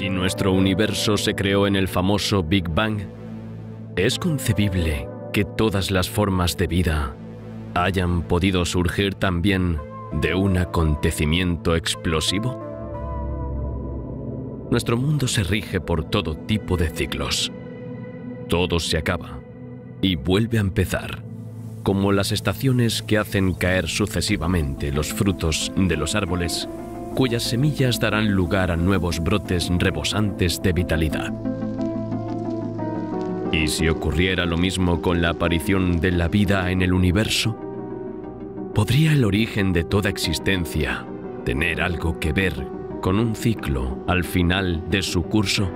Si nuestro universo se creó en el famoso Big Bang, ¿es concebible que todas las formas de vida hayan podido surgir también de un acontecimiento explosivo? Nuestro mundo se rige por todo tipo de ciclos. Todo se acaba y vuelve a empezar, como las estaciones que hacen caer sucesivamente los frutos de los árboles, cuyas semillas darán lugar a nuevos brotes rebosantes de vitalidad. ¿Y si ocurriera lo mismo con la aparición de la vida en el universo? ¿Podría el origen de toda existencia tener algo que ver con un ciclo al final de su curso?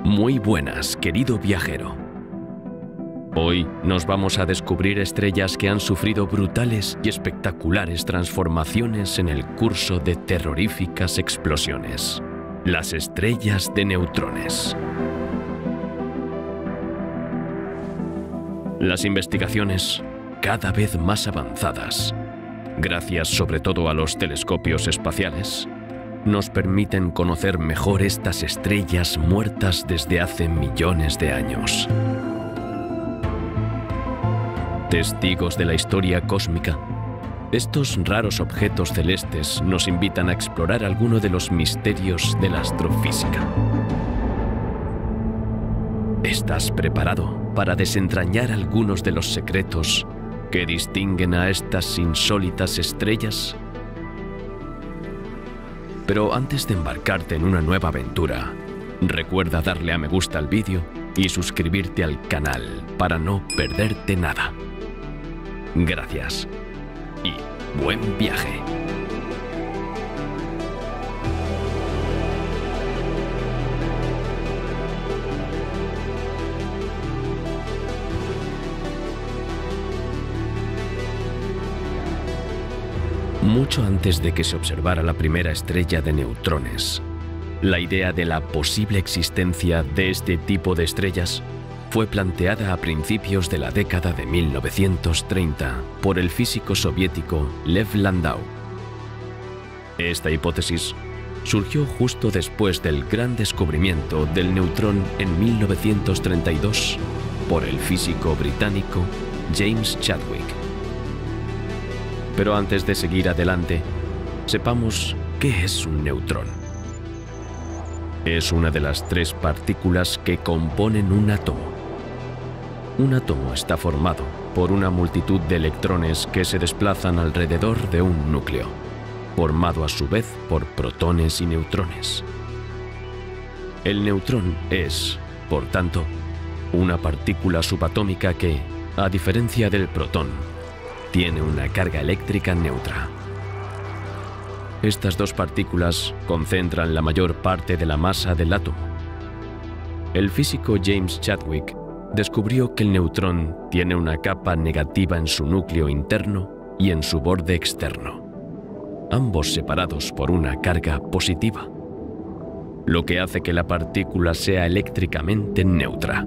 Muy buenas, querido viajero. Hoy nos vamos a descubrir estrellas que han sufrido brutales y espectaculares transformaciones en el curso de terroríficas explosiones. Las estrellas de neutrones. Las investigaciones, cada vez más avanzadas, gracias sobre todo a los telescopios espaciales, nos permiten conocer mejor estas estrellas muertas desde hace millones de años. Testigos de la historia cósmica, estos raros objetos celestes nos invitan a explorar alguno de los misterios de la astrofísica. ¿Estás preparado para desentrañar algunos de los secretos que distinguen a estas insólitas estrellas? Pero antes de embarcarte en una nueva aventura, recuerda darle a me gusta al vídeo y suscribirte al canal para no perderte nada. Gracias y buen viaje. Mucho antes de que se observara la primera estrella de neutrones, la idea de la posible existencia de este tipo de estrellas fue planteada a principios de la década de 1930 por el físico soviético Lev Landau. Esta hipótesis surgió justo después del gran descubrimiento del neutrón en 1932 por el físico británico James Chadwick. Pero antes de seguir adelante, sepamos qué es un neutrón. Es una de las tres partículas que componen un átomo. Un átomo está formado por una multitud de electrones que se desplazan alrededor de un núcleo, formado a su vez por protones y neutrones. El neutrón es, por tanto, una partícula subatómica que, a diferencia del protón, tiene una carga eléctrica neutra. Estas dos partículas concentran la mayor parte de la masa del átomo. El físico James Chadwick descubrió que el neutrón tiene una capa negativa en su núcleo interno y en su borde externo, ambos separados por una carga positiva, lo que hace que la partícula sea eléctricamente neutra.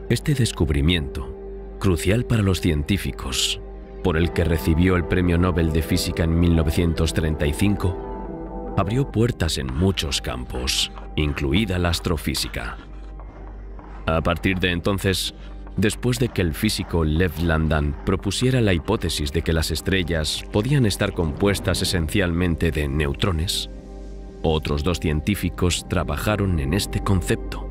Este descubrimiento, crucial para los científicos, por el que recibió el Premio Nobel de Física en 1935, abrió puertas en muchos campos, incluida la astrofísica. A partir de entonces, después de que el físico Lev Landau propusiera la hipótesis de que las estrellas podían estar compuestas esencialmente de neutrones, otros dos científicos trabajaron en este concepto.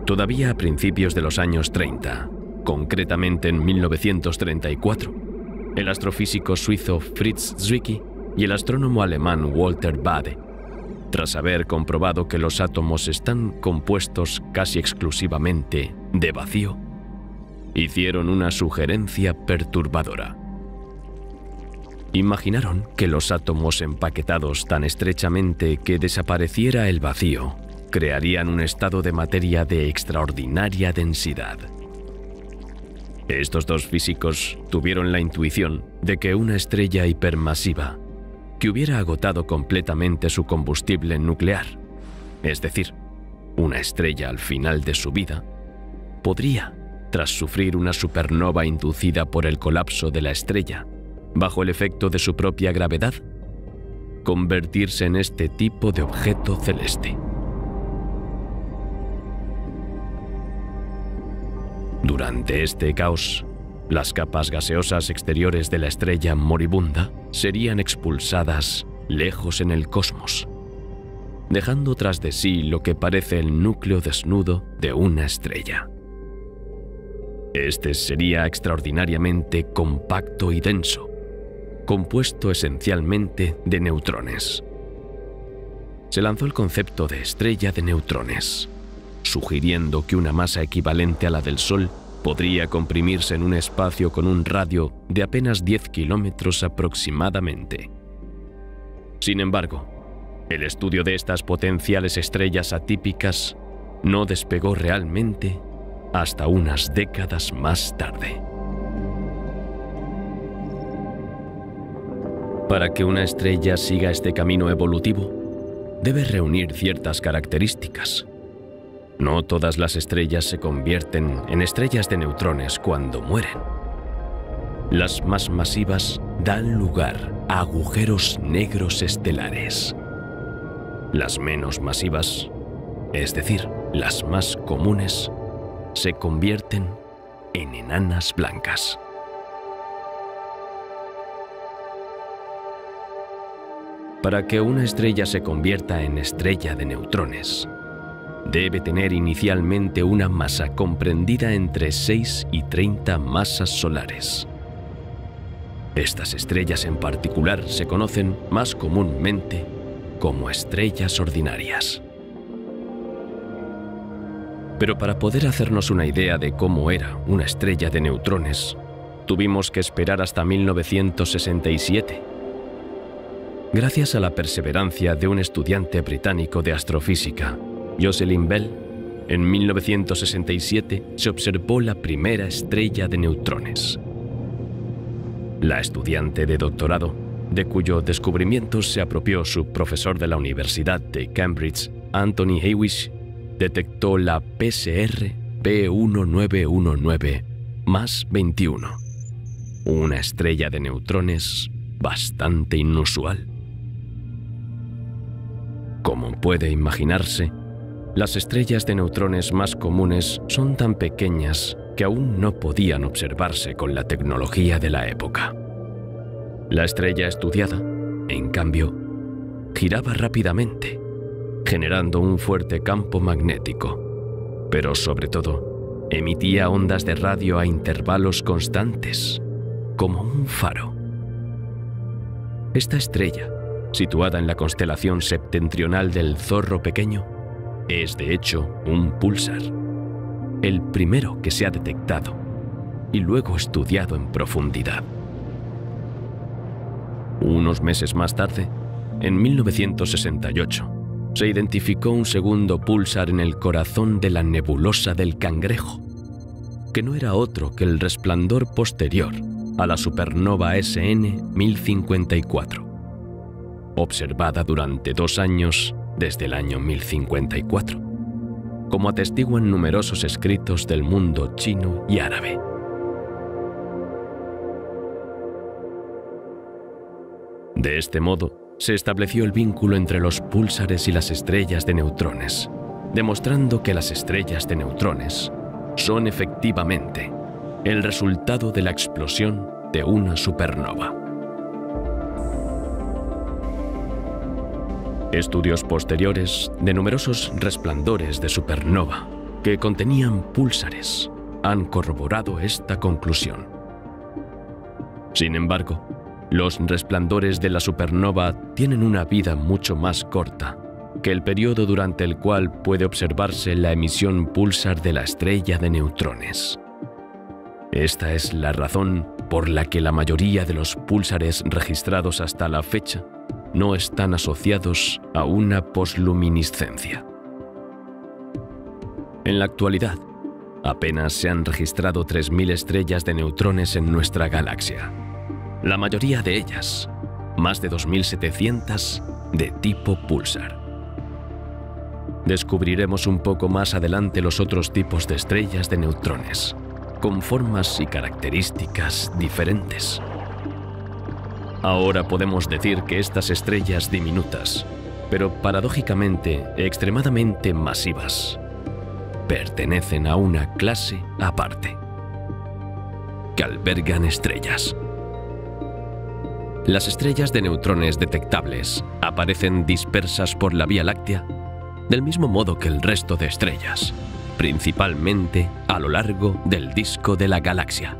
Todavía a principios de los años 30, concretamente en 1934, el astrofísico suizo Fritz Zwicky y el astrónomo alemán Walter Baade, tras haber comprobado que los átomos están compuestos casi exclusivamente de vacío, hicieron una sugerencia perturbadora. Imaginaron que los átomos empaquetados tan estrechamente que desapareciera el vacío crearían un estado de materia de extraordinaria densidad. Estos dos físicos tuvieron la intuición de que una estrella hipermasiva que hubiera agotado completamente su combustible nuclear, es decir, una estrella al final de su vida, podría, tras sufrir una supernova inducida por el colapso de la estrella, bajo el efecto de su propia gravedad, convertirse en este tipo de objeto celeste. Durante este caos, las capas gaseosas exteriores de la estrella moribunda serían expulsadas lejos en el cosmos, dejando tras de sí lo que parece el núcleo desnudo de una estrella. Este sería extraordinariamente compacto y denso, compuesto esencialmente de neutrones. Se lanzó el concepto de estrella de neutrones, sugiriendo que una masa equivalente a la del Sol podría comprimirse en un espacio con un radio de apenas 10 kilómetros aproximadamente. Sin embargo, el estudio de estas potenciales estrellas atípicas no despegó realmente hasta unas décadas más tarde. Para que una estrella siga este camino evolutivo, debe reunir ciertas características. No todas las estrellas se convierten en estrellas de neutrones cuando mueren. Las más masivas dan lugar a agujeros negros estelares. Las menos masivas, es decir, las más comunes, se convierten en enanas blancas. Para que una estrella se convierta en estrella de neutrones, debe tener inicialmente una masa comprendida entre 6 y 30 masas solares. Estas estrellas en particular se conocen más comúnmente como estrellas ordinarias. Pero para poder hacernos una idea de cómo era una estrella de neutrones, tuvimos que esperar hasta 1967. Gracias a la perseverancia de un estudiante británico de astrofísica, Jocelyn Bell, en 1967 se observó la primera estrella de neutrones. La estudiante de doctorado, de cuyo descubrimiento se apropió su profesor de la Universidad de Cambridge, Anthony Hewish, detectó la PSR B1919+21, una estrella de neutrones bastante inusual. Como puede imaginarse, las estrellas de neutrones más comunes son tan pequeñas que aún no podían observarse con la tecnología de la época. La estrella estudiada, en cambio, giraba rápidamente, generando un fuerte campo magnético, pero sobre todo, emitía ondas de radio a intervalos constantes, como un faro. Esta estrella, situada en la constelación septentrional del Zorro Pequeño, es de hecho un púlsar, el primero que se ha detectado y luego estudiado en profundidad. Unos meses más tarde, en 1968, se identificó un segundo púlsar en el corazón de la nebulosa del Cangrejo, que no era otro que el resplandor posterior a la supernova SN 1054, observada durante 2 años desde el año 1054, como atestiguan numerosos escritos del mundo chino y árabe. De este modo, se estableció el vínculo entre los púlsares y las estrellas de neutrones, demostrando que las estrellas de neutrones son efectivamente el resultado de la explosión de una supernova. Estudios posteriores de numerosos resplandores de supernova que contenían púlsares han corroborado esta conclusión. Sin embargo, los resplandores de la supernova tienen una vida mucho más corta que el periodo durante el cual puede observarse la emisión púlsar de la estrella de neutrones. Esta es la razón por la que la mayoría de los púlsares registrados hasta la fecha no están asociados a una posluminiscencia. En la actualidad, apenas se han registrado 3.000 estrellas de neutrones en nuestra galaxia. La mayoría de ellas, más de 2.700, de tipo púlsar. Descubriremos un poco más adelante los otros tipos de estrellas de neutrones, con formas y características diferentes. Ahora podemos decir que estas estrellas diminutas, pero paradójicamente extremadamente masivas, pertenecen a una clase aparte, que albergan estrellas. Las estrellas de neutrones detectables aparecen dispersas por la Vía Láctea del mismo modo que el resto de estrellas, principalmente a lo largo del disco de la galaxia.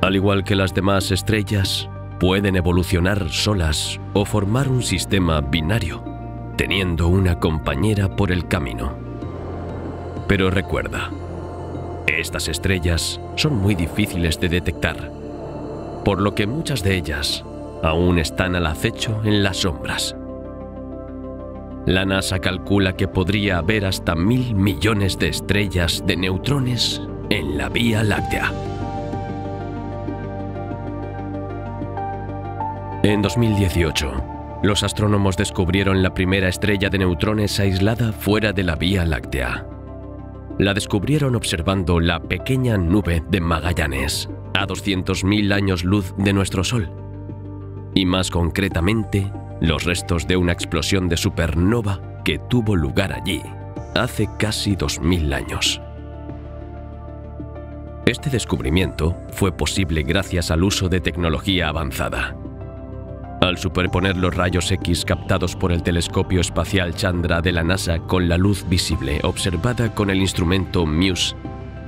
Al igual que las demás estrellas, pueden evolucionar solas o formar un sistema binario, teniendo una compañera por el camino. Pero recuerda, estas estrellas son muy difíciles de detectar, por lo que muchas de ellas aún están al acecho en las sombras. La NASA calcula que podría haber hasta 1.000 millones de estrellas de neutrones en la Vía Láctea. En 2018, los astrónomos descubrieron la primera estrella de neutrones aislada fuera de la Vía Láctea. La descubrieron observando la pequeña nube de Magallanes, a 200.000 años luz de nuestro Sol, y más concretamente, los restos de una explosión de supernova que tuvo lugar allí hace casi 2000 años. Este descubrimiento fue posible gracias al uso de tecnología avanzada. Al superponer los rayos X captados por el telescopio espacial Chandra de la NASA con la luz visible observada con el instrumento MUSE,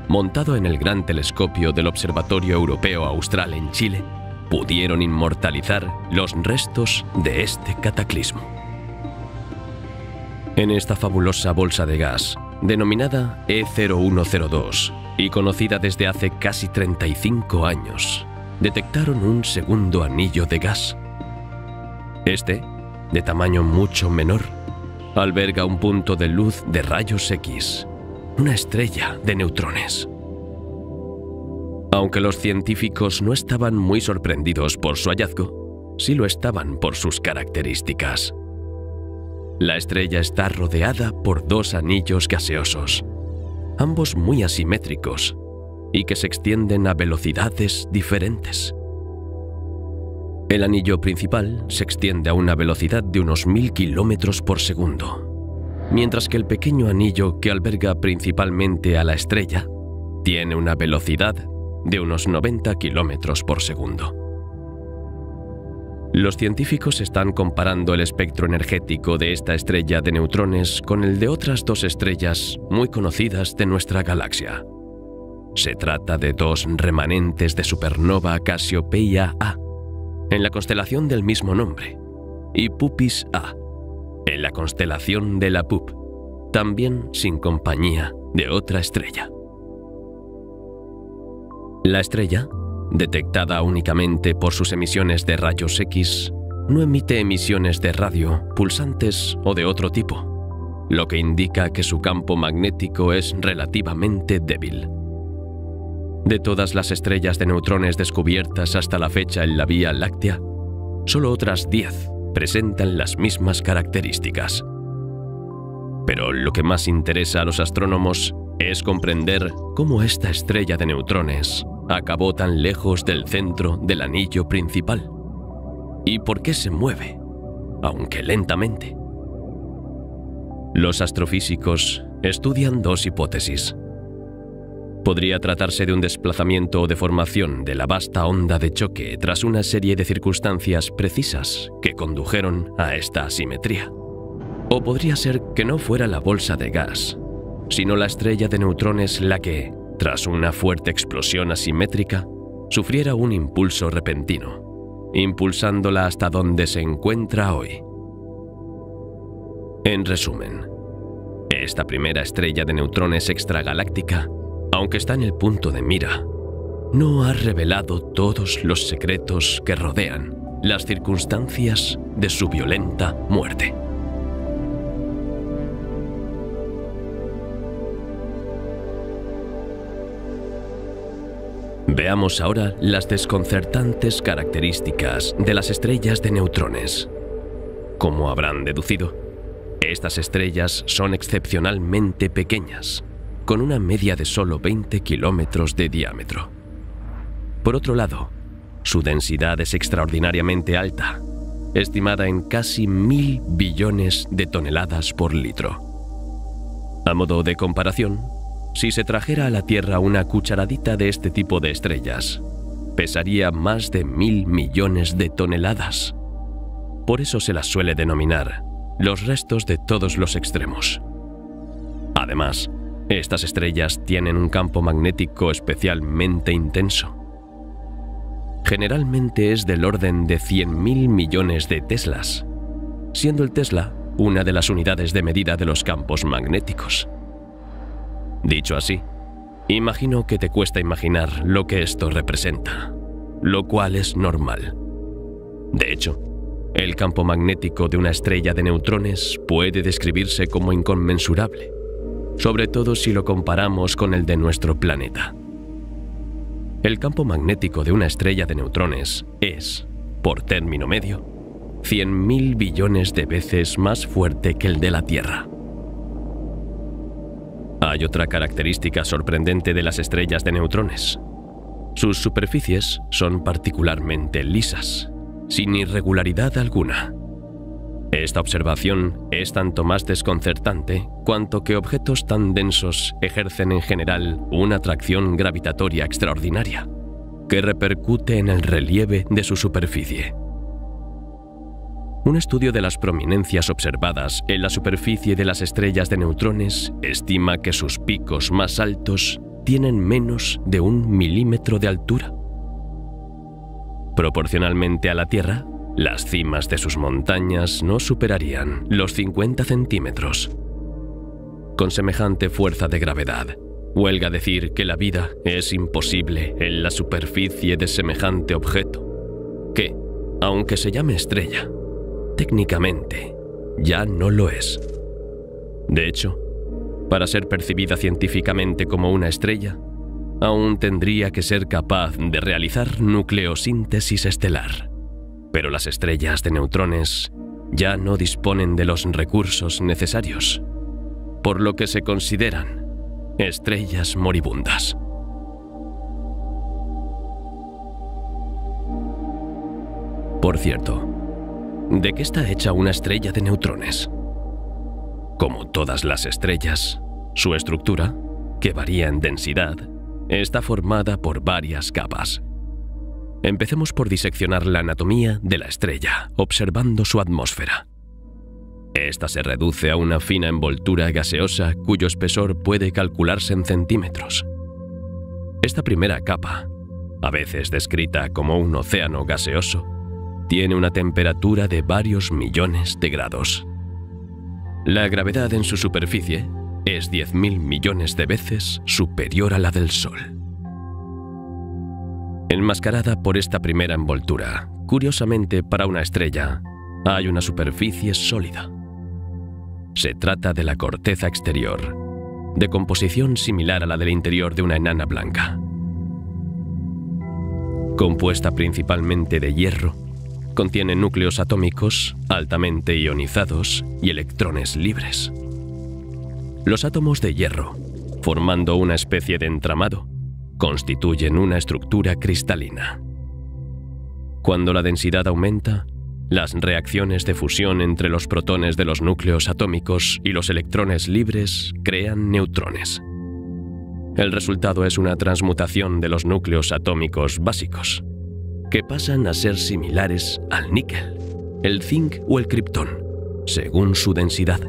montado en el Gran Telescopio del Observatorio Europeo Austral en Chile, pudieron inmortalizar los restos de este cataclismo. En esta fabulosa bolsa de gas, denominada E0102 y conocida desde hace casi 35 años, detectaron un segundo anillo de gas. Este, de tamaño mucho menor, alberga un punto de luz de rayos X, una estrella de neutrones. Aunque los científicos no estaban muy sorprendidos por su hallazgo, sí lo estaban por sus características. La estrella está rodeada por dos anillos gaseosos, ambos muy asimétricos y que se extienden a velocidades diferentes. El anillo principal se extiende a una velocidad de unos 1000 kilómetros por segundo, mientras que el pequeño anillo que alberga principalmente a la estrella tiene una velocidad de unos 90 kilómetros por segundo. Los científicos están comparando el espectro energético de esta estrella de neutrones con el de otras dos estrellas muy conocidas de nuestra galaxia. Se trata de dos remanentes de supernova Cassiopeia A, en la constelación del mismo nombre, y Puppis A, en la constelación de la Pup, también sin compañía de otra estrella. La estrella, detectada únicamente por sus emisiones de rayos X, no emite emisiones de radio, pulsantes o de otro tipo, lo que indica que su campo magnético es relativamente débil. De todas las estrellas de neutrones descubiertas hasta la fecha en la Vía Láctea, solo otras 10 presentan las mismas características. Pero lo que más interesa a los astrónomos es comprender cómo esta estrella de neutrones acabó tan lejos del centro del anillo principal y por qué se mueve, aunque lentamente. Los astrofísicos estudian dos hipótesis. Podría tratarse de un desplazamiento o deformación de la vasta onda de choque tras una serie de circunstancias precisas que condujeron a esta asimetría. O podría ser que no fuera la bolsa de gas, sino la estrella de neutrones la que, tras una fuerte explosión asimétrica, sufriera un impulso repentino, impulsándola hasta donde se encuentra hoy. En resumen, esta primera estrella de neutrones extragaláctica, aunque está en el punto de mira, no ha revelado todos los secretos que rodean las circunstancias de su violenta muerte. Veamos ahora las desconcertantes características de las estrellas de neutrones. Como habrán deducido, estas estrellas son excepcionalmente pequeñas, con una media de solo 20 kilómetros de diámetro. Por otro lado, Su densidad es extraordinariamente alta, estimada en casi 1.000 billones de toneladas por litro. A modo de comparación, si se trajera a la Tierra una cucharadita de este tipo de estrellas, pesaría más de 1.000 millones de toneladas. Por eso se las suele denominar los restos de todos los extremos. Además, estas estrellas tienen un campo magnético especialmente intenso. Generalmente es del orden de 100.000 millones de teslas, siendo el tesla una de las unidades de medida de los campos magnéticos. Dicho así, imagino que te cuesta imaginar lo que esto representa, lo cual es normal. De hecho, el campo magnético de una estrella de neutrones puede describirse como inconmensurable, sobre todo si lo comparamos con el de nuestro planeta. El campo magnético de una estrella de neutrones es, por término medio, 100.000 billones de veces más fuerte que el de la Tierra. Hay otra característica sorprendente de las estrellas de neutrones. Sus superficies son particularmente lisas, sin irregularidad alguna. Esta observación es tanto más desconcertante cuanto que objetos tan densos ejercen en general una atracción gravitatoria extraordinaria, que repercute en el relieve de su superficie. Un estudio de las prominencias observadas en la superficie de las estrellas de neutrones estima que sus picos más altos tienen menos de 1 milímetro de altura. Proporcionalmente a la Tierra, las cimas de sus montañas no superarían los 50 centímetros. Con semejante fuerza de gravedad, huelga decir que la vida es imposible en la superficie de semejante objeto, que, aunque se llame estrella, técnicamente ya no lo es. De hecho, para ser percibida científicamente como una estrella, aún tendría que ser capaz de realizar nucleosíntesis estelar. Pero las estrellas de neutrones ya no disponen de los recursos necesarios, por lo que se consideran estrellas moribundas. Por cierto, ¿de qué está hecha una estrella de neutrones? Como todas las estrellas, su estructura, que varía en densidad, está formada por varias capas. Empecemos por diseccionar la anatomía de la estrella, observando su atmósfera. Esta se reduce a una fina envoltura gaseosa cuyo espesor puede calcularse en centímetros. Esta primera capa, a veces descrita como un océano gaseoso, tiene una temperatura de varios millones de grados. La gravedad en su superficie es 10.000 millones de veces superior a la del Sol. Enmascarada por esta primera envoltura, curiosamente para una estrella, hay una superficie sólida. Se trata de la corteza exterior, de composición similar a la del interior de una enana blanca. Compuesta principalmente de hierro, contiene núcleos atómicos altamente ionizados y electrones libres. Los átomos de hierro, formando una especie de entramado, constituyen una estructura cristalina. Cuando la densidad aumenta, las reacciones de fusión entre los protones de los núcleos atómicos y los electrones libres crean neutrones. El resultado es una transmutación de los núcleos atómicos básicos, que pasan a ser similares al níquel, el zinc o el criptón, según su densidad.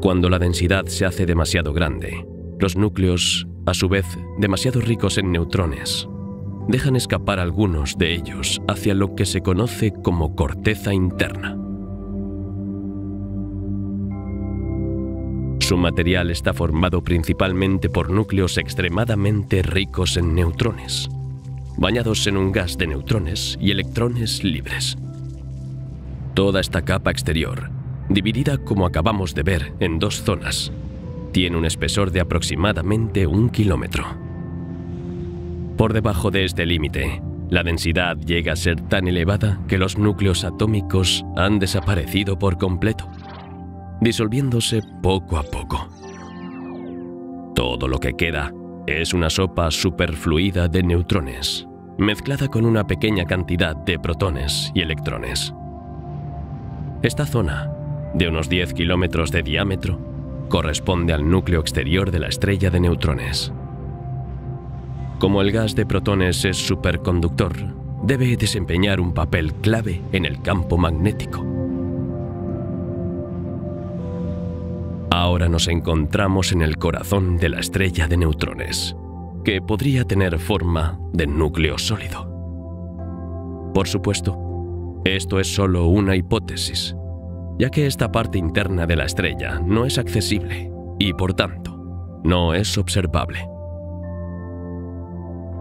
Cuando la densidad se hace demasiado grande, los núcleos, a su vez demasiado ricos en neutrones, dejan escapar algunos de ellos hacia lo que se conoce como corteza interna. Su material está formado principalmente por núcleos extremadamente ricos en neutrones, bañados en un gas de neutrones y electrones libres. Toda esta capa exterior, dividida como acabamos de ver en dos zonas, tiene un espesor de aproximadamente 1 kilómetro. Por debajo de este límite, la densidad llega a ser tan elevada que los núcleos atómicos han desaparecido por completo, disolviéndose poco a poco. Todo lo que queda es una sopa superfluida de neutrones, mezclada con una pequeña cantidad de protones y electrones. Esta zona, de unos 10 kilómetros de diámetro, corresponde al núcleo exterior de la estrella de neutrones. Como el gas de protones es superconductor, debe desempeñar un papel clave en el campo magnético. Ahora nos encontramos en el corazón de la estrella de neutrones, que podría tener forma de núcleo sólido. Por supuesto, esto es solo una hipótesis, ya que esta parte interna de la estrella no es accesible y, por tanto, no es observable.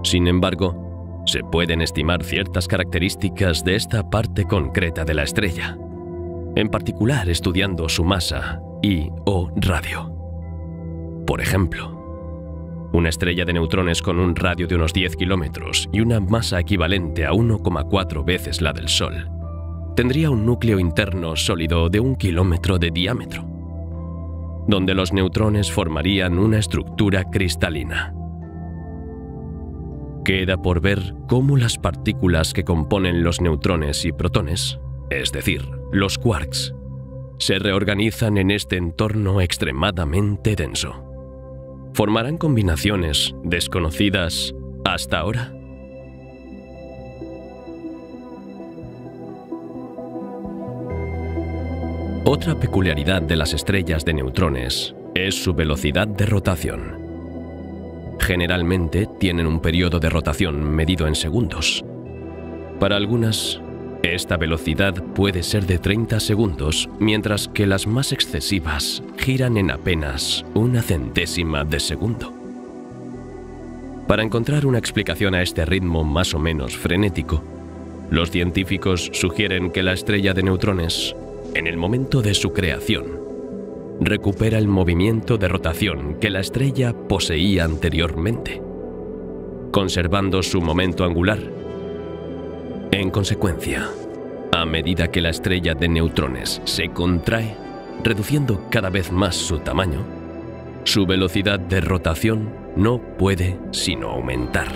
Sin embargo, se pueden estimar ciertas características de esta parte concreta de la estrella, en particular estudiando su masa y/o radio. Por ejemplo, una estrella de neutrones con un radio de unos 10 kilómetros y una masa equivalente a 1,4 veces la del Sol tendría un núcleo interno sólido de 1 kilómetro de diámetro, donde los neutrones formarían una estructura cristalina. Queda por ver cómo las partículas que componen los neutrones y protones, es decir, los quarks, se reorganizan en este entorno extremadamente denso. ¿Formarán combinaciones desconocidas hasta ahora? Otra peculiaridad de las estrellas de neutrones es su velocidad de rotación. Generalmente tienen un periodo de rotación medido en segundos. Para algunas, esta velocidad puede ser de 30 segundos, mientras que las más excesivas giran en apenas 1/100ª de segundo. Para encontrar una explicación a este ritmo más o menos frenético, los científicos sugieren que la estrella de neutrones, en el momento de su creación, recupera el movimiento de rotación que la estrella poseía anteriormente, conservando su momento angular. En consecuencia, a medida que la estrella de neutrones se contrae, reduciendo cada vez más su tamaño, su velocidad de rotación no puede sino aumentar.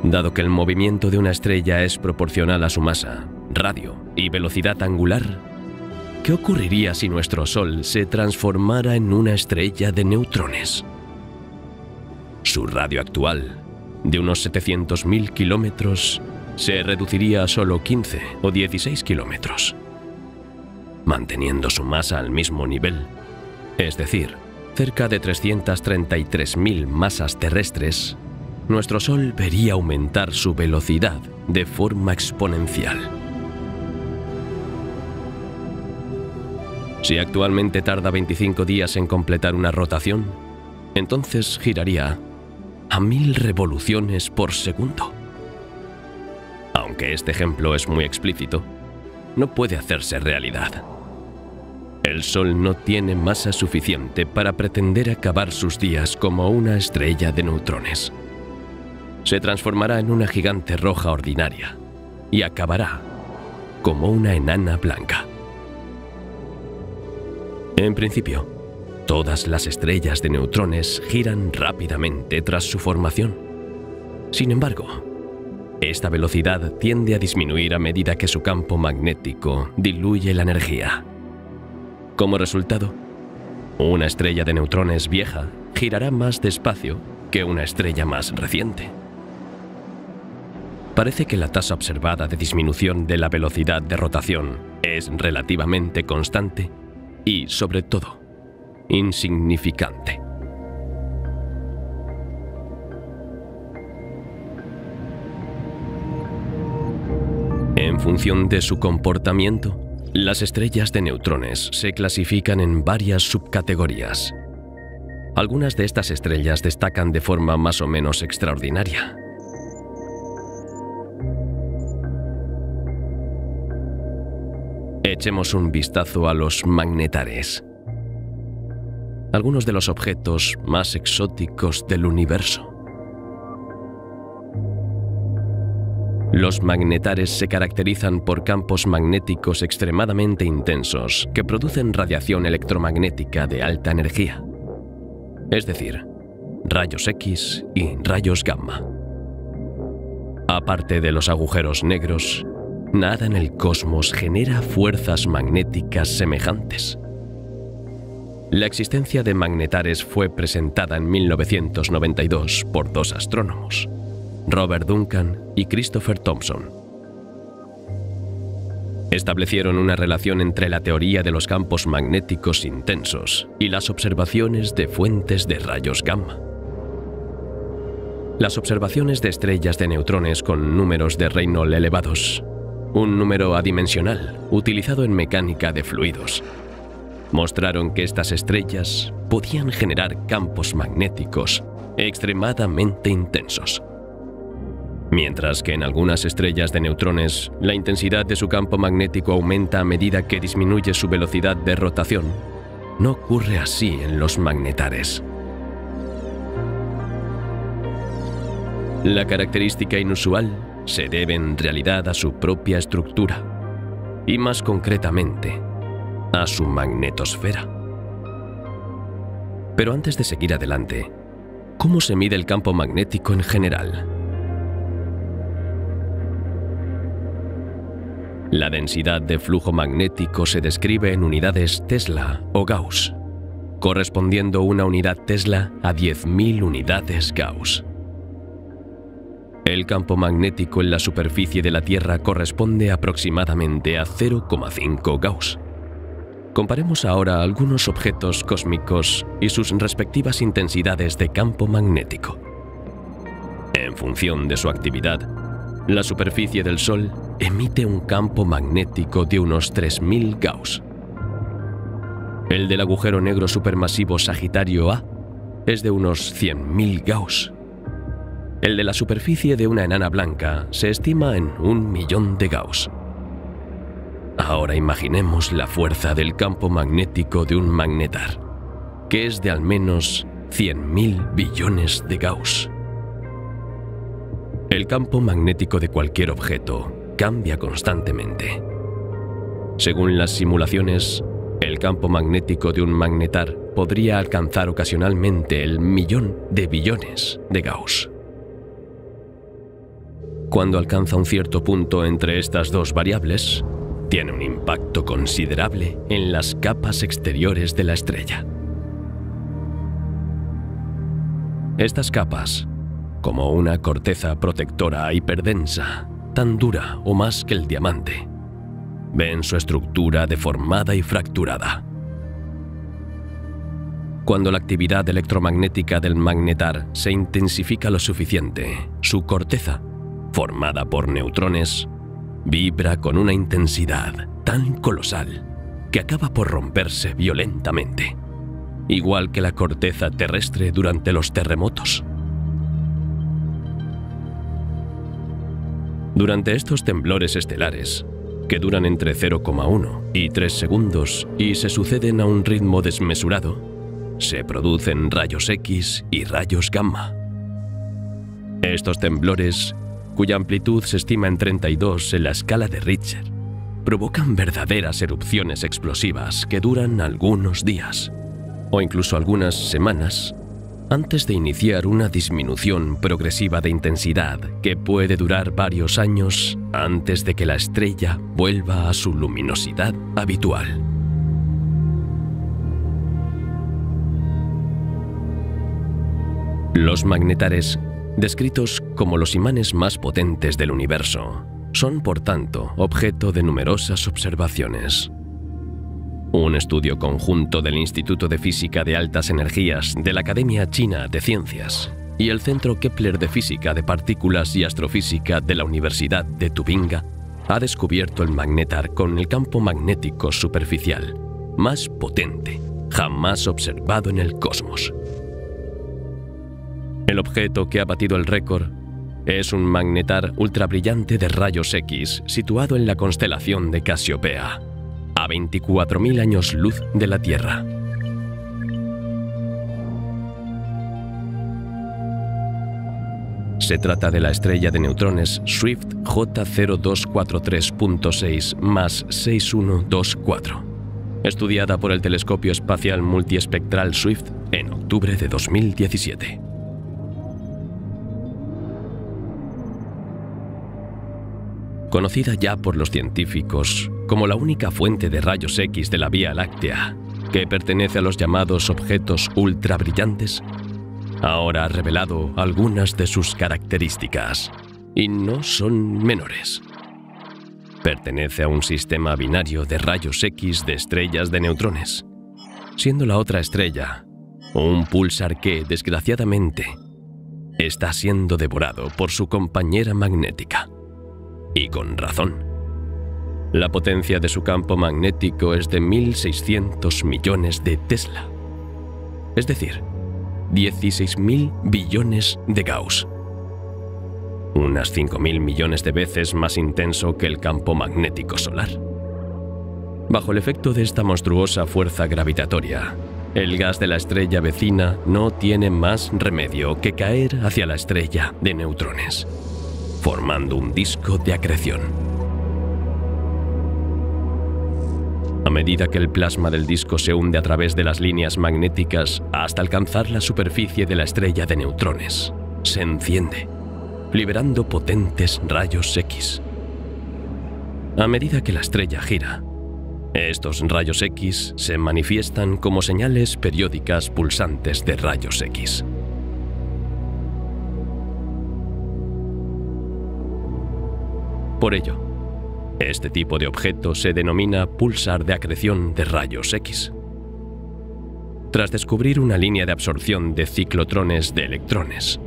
Dado que el movimiento de una estrella es proporcional a su masa, radio y velocidad angular, ¿qué ocurriría si nuestro Sol se transformara en una estrella de neutrones? Su radio actual, de unos 700.000 kilómetros, se reduciría a solo 15 o 16 kilómetros. Manteniendo su masa al mismo nivel, es decir, cerca de 333.000 masas terrestres, nuestro Sol vería aumentar su velocidad de forma exponencial. Si actualmente tarda 25 días en completar una rotación, entonces giraría a 1000 revoluciones por segundo. Aunque este ejemplo es muy explícito, no puede hacerse realidad. El Sol no tiene masa suficiente para pretender acabar sus días como una estrella de neutrones. Se transformará en una gigante roja ordinaria y acabará como una enana blanca. En principio, todas las estrellas de neutrones giran rápidamente tras su formación. Sin embargo, esta velocidad tiende a disminuir a medida que su campo magnético diluye la energía. Como resultado, una estrella de neutrones vieja girará más despacio que una estrella más reciente. Parece que la tasa observada de disminución de la velocidad de rotación es relativamente constante y, sobre todo, insignificante. En función de su comportamiento, las estrellas de neutrones se clasifican en varias subcategorías. Algunas de estas estrellas destacan de forma más o menos extraordinaria. Echemos un vistazo a los magnetares, algunos de los objetos más exóticos del universo. Los magnetares se caracterizan por campos magnéticos extremadamente intensos que producen radiación electromagnética de alta energía. Es decir, rayos X y rayos gamma. Aparte de los agujeros negros, nada en el cosmos genera fuerzas magnéticas semejantes. La existencia de magnetares fue presentada en 1992 por dos astrónomos, Robert Duncan y Christopher Thompson. Establecieron una relación entre la teoría de los campos magnéticos intensos y las observaciones de fuentes de rayos gamma. Las observaciones de estrellas de neutrones con números de Reynolds elevados, un número adimensional utilizado en mecánica de fluidos, mostraron que estas estrellas podían generar campos magnéticos extremadamente intensos. Mientras que en algunas estrellas de neutrones, la intensidad de su campo magnético aumenta a medida que disminuye su velocidad de rotación, no ocurre así en los magnetares. La característica inusual se debe en realidad a su propia estructura, y más concretamente, a su magnetosfera. Pero antes de seguir adelante, ¿cómo se mide el campo magnético en general? La densidad de flujo magnético se describe en unidades Tesla o Gauss, correspondiendo una unidad Tesla a 10.000 unidades Gauss. El campo magnético en la superficie de la Tierra corresponde aproximadamente a 0,5 Gauss. Comparemos ahora algunos objetos cósmicos y sus respectivas intensidades de campo magnético. En función de su actividad, la superficie del Sol emite un campo magnético de unos 3.000 Gauss. El del agujero negro supermasivo Sagitario A es de unos 100.000 Gauss. El de la superficie de una enana blanca se estima en 1.000.000 de Gauss. Ahora imaginemos la fuerza del campo magnético de un magnetar, que es de al menos 100.000 billones de Gauss. El campo magnético de cualquier objeto cambia constantemente. Según las simulaciones, el campo magnético de un magnetar podría alcanzar ocasionalmente el 1.000.000 de billones de Gauss. Cuando alcanza un cierto punto entre estas dos variables, tiene un impacto considerable en las capas exteriores de la estrella. Estas capas, como una corteza protectora hiperdensa, tan dura o más que el diamante, ven su estructura deformada y fracturada. Cuando la actividad electromagnética del magnetar se intensifica lo suficiente, su corteza, formada por neutrones, vibra con una intensidad tan colosal que acaba por romperse violentamente, igual que la corteza terrestre durante los terremotos. Durante estos temblores estelares, que duran entre 0,1 y 3 segundos y se suceden a un ritmo desmesurado, se producen rayos X y rayos gamma. Estos temblores, cuya amplitud se estima en 32 en la escala de Richter, provocan verdaderas erupciones explosivas que duran algunos días, o incluso algunas semanas, antes de iniciar una disminución progresiva de intensidad que puede durar varios años antes de que la estrella vuelva a su luminosidad habitual. Los magnetares, descritos como los imanes más potentes del universo, son por tanto objeto de numerosas observaciones. Un estudio conjunto del Instituto de Física de Altas Energías de la Academia China de Ciencias y el Centro Kepler de Física de Partículas y Astrofísica de la Universidad de Tubinga ha descubierto el magnetar con el campo magnético superficial más potente jamás observado en el cosmos. El objeto que ha batido el récord es un magnetar ultrabrillante de rayos X situado en la constelación de Casiopea, a 24.000 años luz de la Tierra. Se trata de la estrella de neutrones Swift J0243.6+6124, estudiada por el Telescopio Espacial Multiespectral Swift en octubre de 2017. conocida ya por los científicos como la única fuente de rayos X de la Vía Láctea, que pertenece a los llamados objetos ultrabrillantes, ahora ha revelado algunas de sus características, y no son menores. Pertenece a un sistema binario de rayos X de estrellas de neutrones, siendo la otra estrella un púlsar que, desgraciadamente, está siendo devorado por su compañera magnética. Y con razón. La potencia de su campo magnético es de 1.600 millones de Tesla, es decir, 16.000 billones de Gauss. Unas 5.000 millones de veces más intenso que el campo magnético solar. Bajo el efecto de esta monstruosa fuerza gravitatoria, el gas de la estrella vecina no tiene más remedio que caer hacia la estrella de neutrones, formando un disco de acreción. A medida que el plasma del disco se hunde a través de las líneas magnéticas hasta alcanzar la superficie de la estrella de neutrones, se enciende, liberando potentes rayos X. A medida que la estrella gira, estos rayos X se manifiestan como señales periódicas pulsantes de rayos X. Por ello, este tipo de objeto se denomina púlsar de acreción de rayos X. Tras descubrir una línea de absorción de ciclotrones de electrones,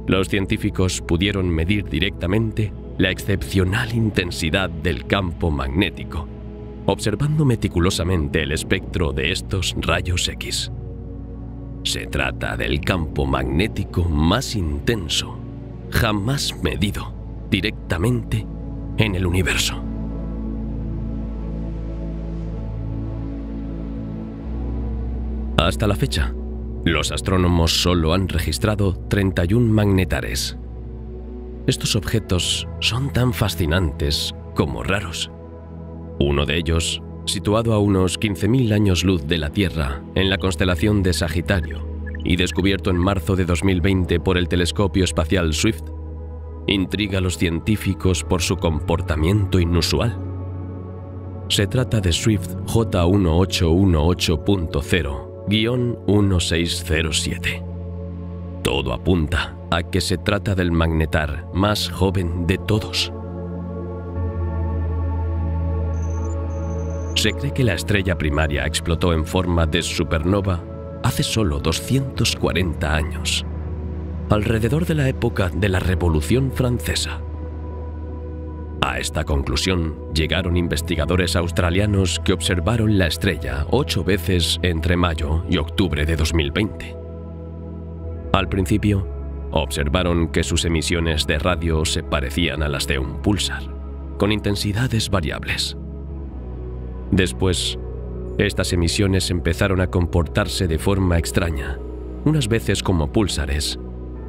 los científicos pudieron medir directamente la excepcional intensidad del campo magnético, observando meticulosamente el espectro de estos rayos X. Se trata del campo magnético más intenso jamás medido directamente en el universo. Hasta la fecha, los astrónomos solo han registrado 31 magnetares. Estos objetos son tan fascinantes como raros. Uno de ellos, situado a unos 15.000 años luz de la Tierra, en la constelación de Sagitario, y descubierto en marzo de 2020 por el telescopio espacial Swift, intriga a los científicos por su comportamiento inusual. Se trata de Swift J1818.0-1607. Todo apunta a que se trata del magnetar más joven de todos. Se cree que la estrella primaria explotó en forma de supernova hace solo 240 años, alrededor de la época de la Revolución Francesa. A esta conclusión llegaron investigadores australianos que observaron la estrella 8 veces entre mayo y octubre de 2020. Al principio, observaron que sus emisiones de radio se parecían a las de un púlsar, con intensidades variables. Después, estas emisiones empezaron a comportarse de forma extraña, unas veces como púlsares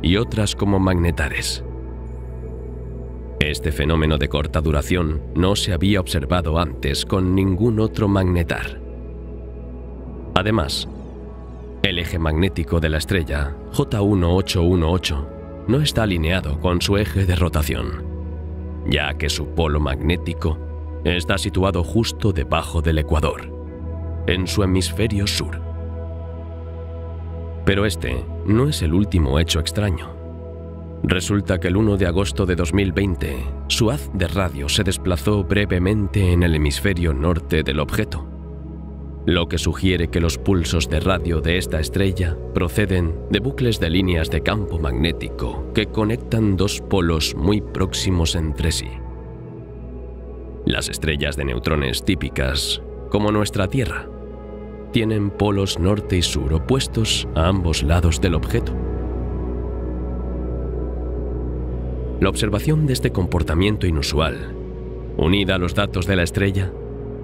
y otras como magnetares. Este fenómeno de corta duración no se había observado antes con ningún otro magnetar. Además, el eje magnético de la estrella, J1818, no está alineado con su eje de rotación, ya que su polo magnético está situado justo debajo del ecuador, en su hemisferio sur. Pero este no es el último hecho extraño. Resulta que el 1 de agosto de 2020, su haz de radio se desplazó brevemente en el hemisferio norte del objeto, lo que sugiere que los pulsos de radio de esta estrella proceden de bucles de líneas de campo magnético que conectan dos polos muy próximos entre sí. Las estrellas de neutrones típicas, como nuestra Tierra, tienen polos norte y sur opuestos a ambos lados del objeto. La observación de este comportamiento inusual, unida a los datos de la estrella,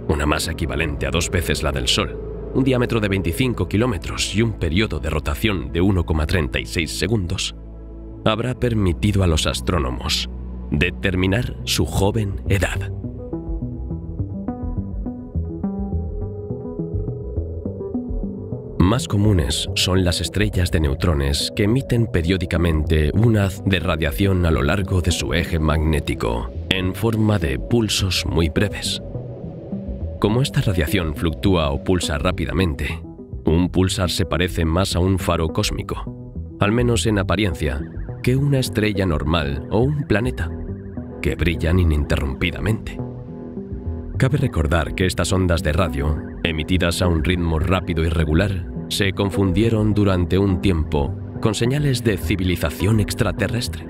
una masa equivalente a 2 veces la del Sol, un diámetro de 25 kilómetros y un periodo de rotación de 1,36 segundos, habrá permitido a los astrónomos determinar su joven edad. Más comunes son las estrellas de neutrones que emiten periódicamente un haz de radiación a lo largo de su eje magnético, en forma de pulsos muy breves. Como esta radiación fluctúa o pulsa rápidamente, un pulsar se parece más a un faro cósmico, al menos en apariencia, que una estrella normal o un planeta, que brillan ininterrumpidamente. Cabe recordar que estas ondas de radio, emitidas a un ritmo rápido y regular, se confundieron durante un tiempo con señales de civilización extraterrestre.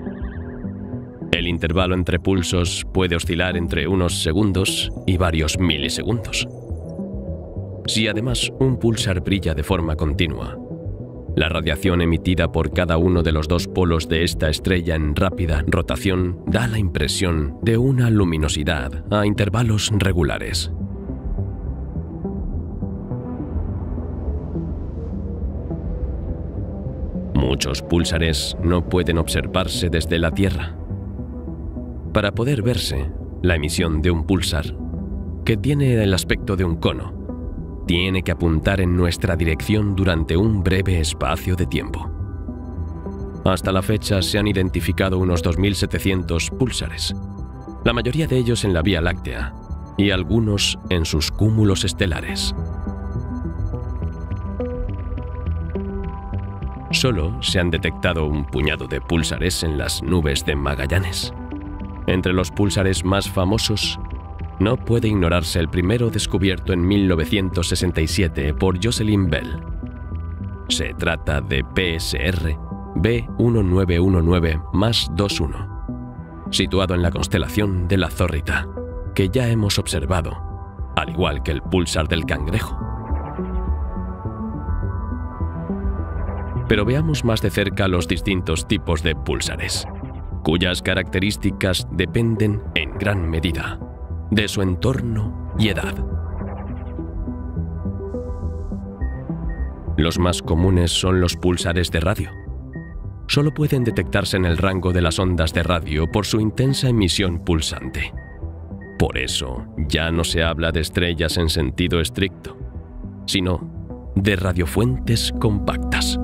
El intervalo entre pulsos puede oscilar entre unos segundos y varios milisegundos. Si además un pulsar brilla de forma continua, la radiación emitida por cada uno de los dos polos de esta estrella en rápida rotación da la impresión de una luminosidad a intervalos regulares. Muchos púlsares no pueden observarse desde la Tierra. Para poder verse, la emisión de un púlsar, que tiene el aspecto de un cono, tiene que apuntar en nuestra dirección durante un breve espacio de tiempo. Hasta la fecha se han identificado unos 2.700 púlsares, la mayoría de ellos en la Vía Láctea y algunos en sus cúmulos estelares. Solo se han detectado un puñado de púlsares en las nubes de Magallanes. Entre los púlsares más famosos, no puede ignorarse el primero descubierto en 1967 por Jocelyn Bell. Se trata de PSR B1919+21, situado en la constelación de la Zorrita, que ya hemos observado, al igual que el púlsar del Cangrejo. Pero veamos más de cerca los distintos tipos de púlsares, cuyas características dependen en gran medida de su entorno y edad. Los más comunes son los púlsares de radio. Solo pueden detectarse en el rango de las ondas de radio por su intensa emisión pulsante. Por eso, ya no se habla de estrellas en sentido estricto, sino de radiofuentes compactas.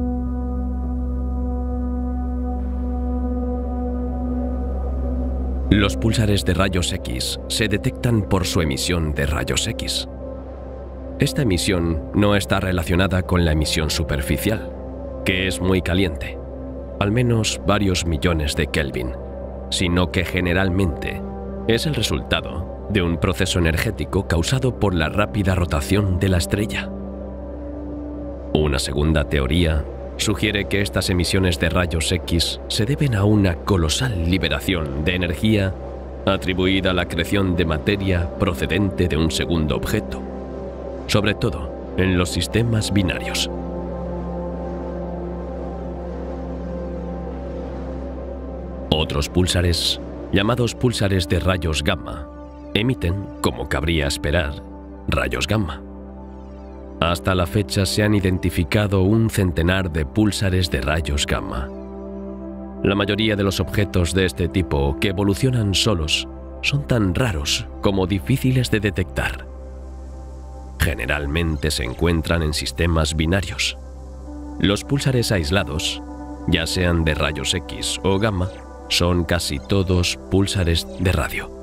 Los púlsares de rayos X se detectan por su emisión de rayos X. Esta emisión no está relacionada con la emisión superficial, que es muy caliente, al menos varios millones de Kelvin, sino que generalmente es el resultado de un proceso energético causado por la rápida rotación de la estrella. Una segunda teoría sugiere que estas emisiones de rayos X se deben a una colosal liberación de energía atribuida a la creación de materia procedente de un segundo objeto, sobre todo en los sistemas binarios. Otros púlsares, llamados púlsares de rayos gamma, emiten, como cabría esperar, rayos gamma. Hasta la fecha se han identificado un centenar de púlsares de rayos gamma. La mayoría de los objetos de este tipo que evolucionan solos son tan raros como difíciles de detectar. Generalmente se encuentran en sistemas binarios. Los púlsares aislados, ya sean de rayos X o gamma, son casi todos púlsares de radio.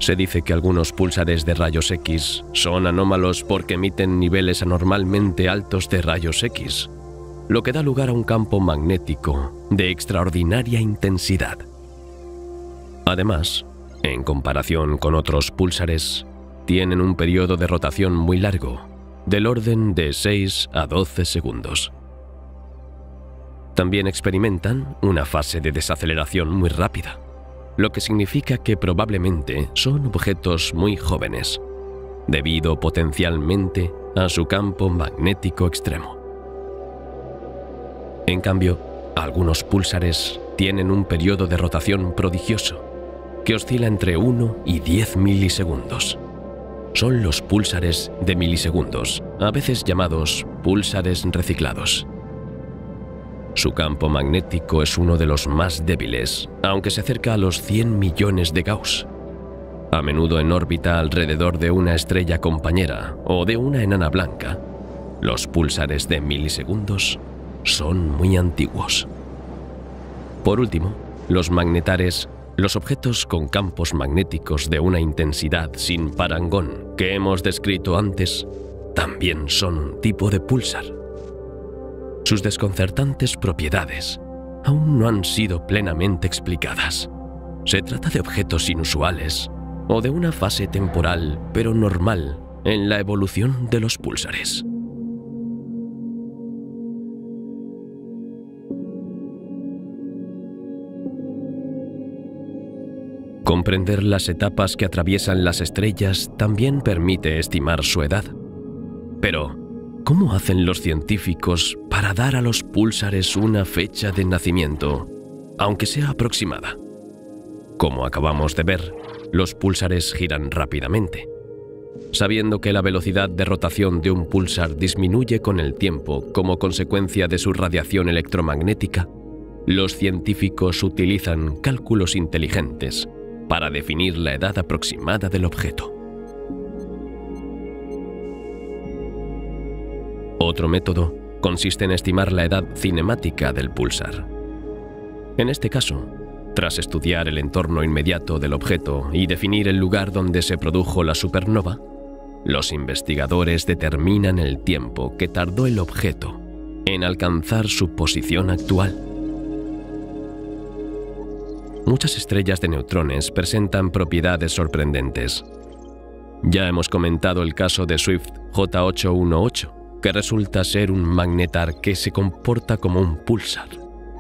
Se dice que algunos púlsares de rayos X son anómalos porque emiten niveles anormalmente altos de rayos X, lo que da lugar a un campo magnético de extraordinaria intensidad. Además, en comparación con otros púlsares, tienen un periodo de rotación muy largo, del orden de 6 a 12 segundos. También experimentan una fase de desaceleración muy rápida, lo que significa que probablemente son objetos muy jóvenes, debido potencialmente a su campo magnético extremo. En cambio, algunos púlsares tienen un periodo de rotación prodigioso, que oscila entre 1 y 10 milisegundos. Son los púlsares de milisegundos, a veces llamados púlsares reciclados. Su campo magnético es uno de los más débiles, aunque se acerca a los 100 millones de Gauss. A menudo en órbita alrededor de una estrella compañera o de una enana blanca, los púlsares de milisegundos son muy antiguos. Por último, los magnetares, Los objetos con campos magnéticos de una intensidad sin parangón que hemos descrito antes también son un tipo de púlsar. Sus desconcertantes propiedades aún no han sido plenamente explicadas. Se trata de objetos inusuales o de una fase temporal pero normal en la evolución de los púlsares. Comprender las etapas que atraviesan las estrellas también permite estimar su edad. Pero, ¿cómo hacen los científicos para dar a los púlsares una fecha de nacimiento, aunque sea aproximada? Como acabamos de ver, los púlsares giran rápidamente. Sabiendo que la velocidad de rotación de un púlsar disminuye con el tiempo como consecuencia de su radiación electromagnética, los científicos utilizan cálculos inteligentes para definir la edad aproximada del objeto. Otro método consiste en estimar la edad cinemática del púlsar. En este caso, tras estudiar el entorno inmediato del objeto y definir el lugar donde se produjo la supernova, los investigadores determinan el tiempo que tardó el objeto en alcanzar su posición actual. Muchas estrellas de neutrones presentan propiedades sorprendentes. Ya hemos comentado el caso de Swift J818, que resulta ser un magnetar que se comporta como un púlsar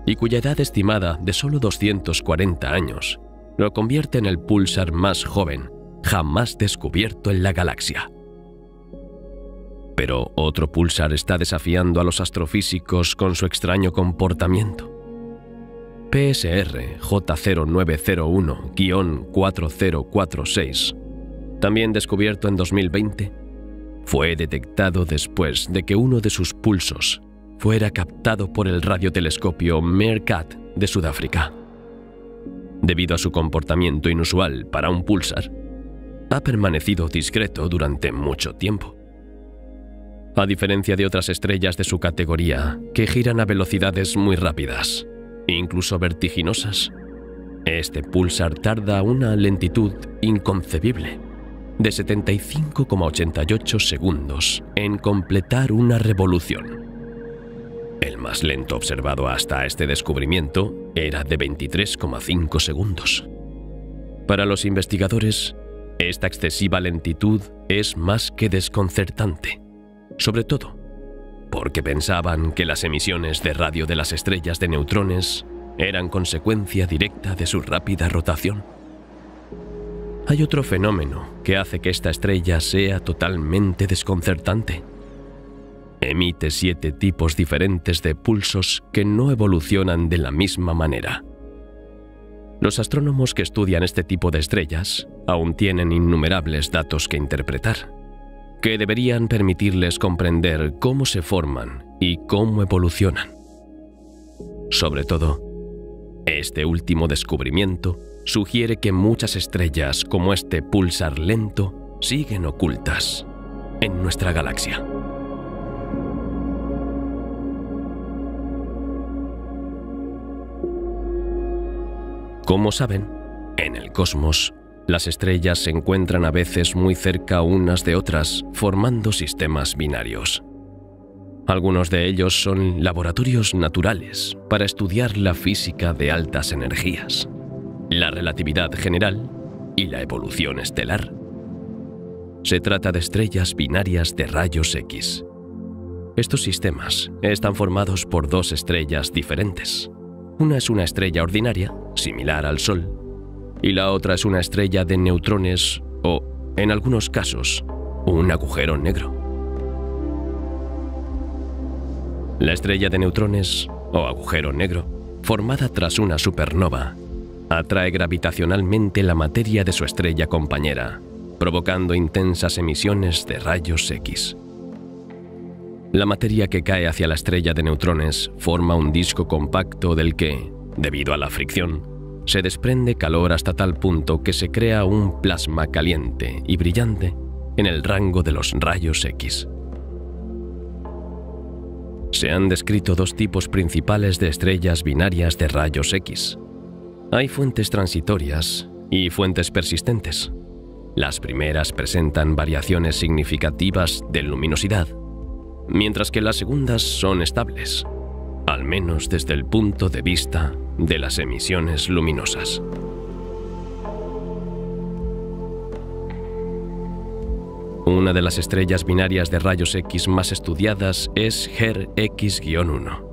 y cuya edad estimada de solo 240 años lo convierte en el púlsar más joven jamás descubierto en la galaxia. Pero otro púlsar está desafiando a los astrofísicos con su extraño comportamiento. PSR J0901-4046, también descubierto en 2020, fue detectado después de que uno de sus pulsos fuera captado por el radiotelescopio MEERKAT de Sudáfrica. Debido a su comportamiento inusual para un púlsar, ha permanecido discreto durante mucho tiempo. A diferencia de otras estrellas de su categoría, que giran a velocidades muy rápidas, incluso vertiginosas, este púlsar tarda una lentitud inconcebible de 75,88 segundos en completar una revolución. El más lento observado hasta este descubrimiento era de 23,5 segundos. Para los investigadores, esta excesiva lentitud es más que desconcertante, sobre todo porque pensaban que las emisiones de radio de las estrellas de neutrones eran consecuencia directa de su rápida rotación. Hay otro fenómeno que hace que esta estrella sea totalmente desconcertante. Emite 7 tipos diferentes de pulsos que no evolucionan de la misma manera. Los astrónomos que estudian este tipo de estrellas aún tienen innumerables datos que interpretar, que deberían permitirles comprender cómo se forman y cómo evolucionan. Sobre todo, este último descubrimiento sugiere que muchas estrellas como este púlsar lento siguen ocultas en nuestra galaxia. Como saben, en el cosmos, las estrellas se encuentran a veces muy cerca unas de otras, formando sistemas binarios. Algunos de ellos son laboratorios naturales para estudiar la física de altas energías, la relatividad general y la evolución estelar. Se trata de estrellas binarias de rayos X. Estos sistemas están formados por 2 estrellas diferentes. Una es una estrella ordinaria, similar al Sol, y la otra es una estrella de neutrones o, en algunos casos, un agujero negro. La estrella de neutrones, o agujero negro, formada tras una supernova, atrae gravitacionalmente la materia de su estrella compañera, provocando intensas emisiones de rayos X. La materia que cae hacia la estrella de neutrones forma un disco compacto del que, debido a la fricción, se desprende calor hasta tal punto que se crea un plasma caliente y brillante en el rango de los rayos X. Se han descrito 2 tipos principales de estrellas binarias de rayos X. Hay fuentes transitorias y fuentes persistentes. Las primeras presentan variaciones significativas de luminosidad, mientras que las segundas son estables, al menos desde el punto de vista de las emisiones luminosas. Una de las estrellas binarias de rayos X más estudiadas es HER X-1.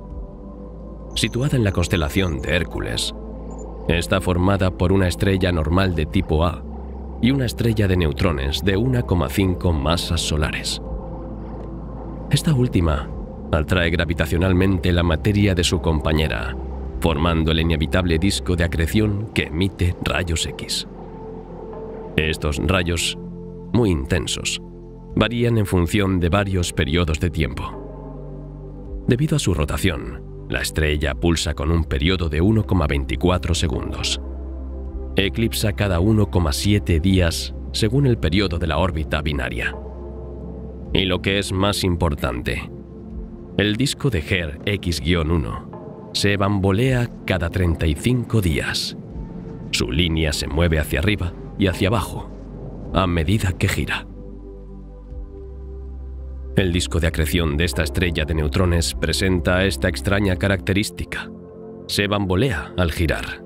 Situada en la constelación de Hércules, está formada por una estrella normal de tipo A y una estrella de neutrones de 1,5 masas solares. Esta última atrae gravitacionalmente la materia de su compañera, formando el inevitable disco de acreción que emite rayos X. Estos rayos, muy intensos, varían en función de varios periodos de tiempo. Debido a su rotación, la estrella pulsa con un periodo de 1,24 segundos. Eclipsa cada 1,7 días según el periodo de la órbita binaria. Y lo que es más importante, el disco de HER X-1 se bambolea cada 35 días. Su línea se mueve hacia arriba y hacia abajo a medida que gira. El disco de acreción de esta estrella de neutrones presenta esta extraña característica. Se bambolea al girar,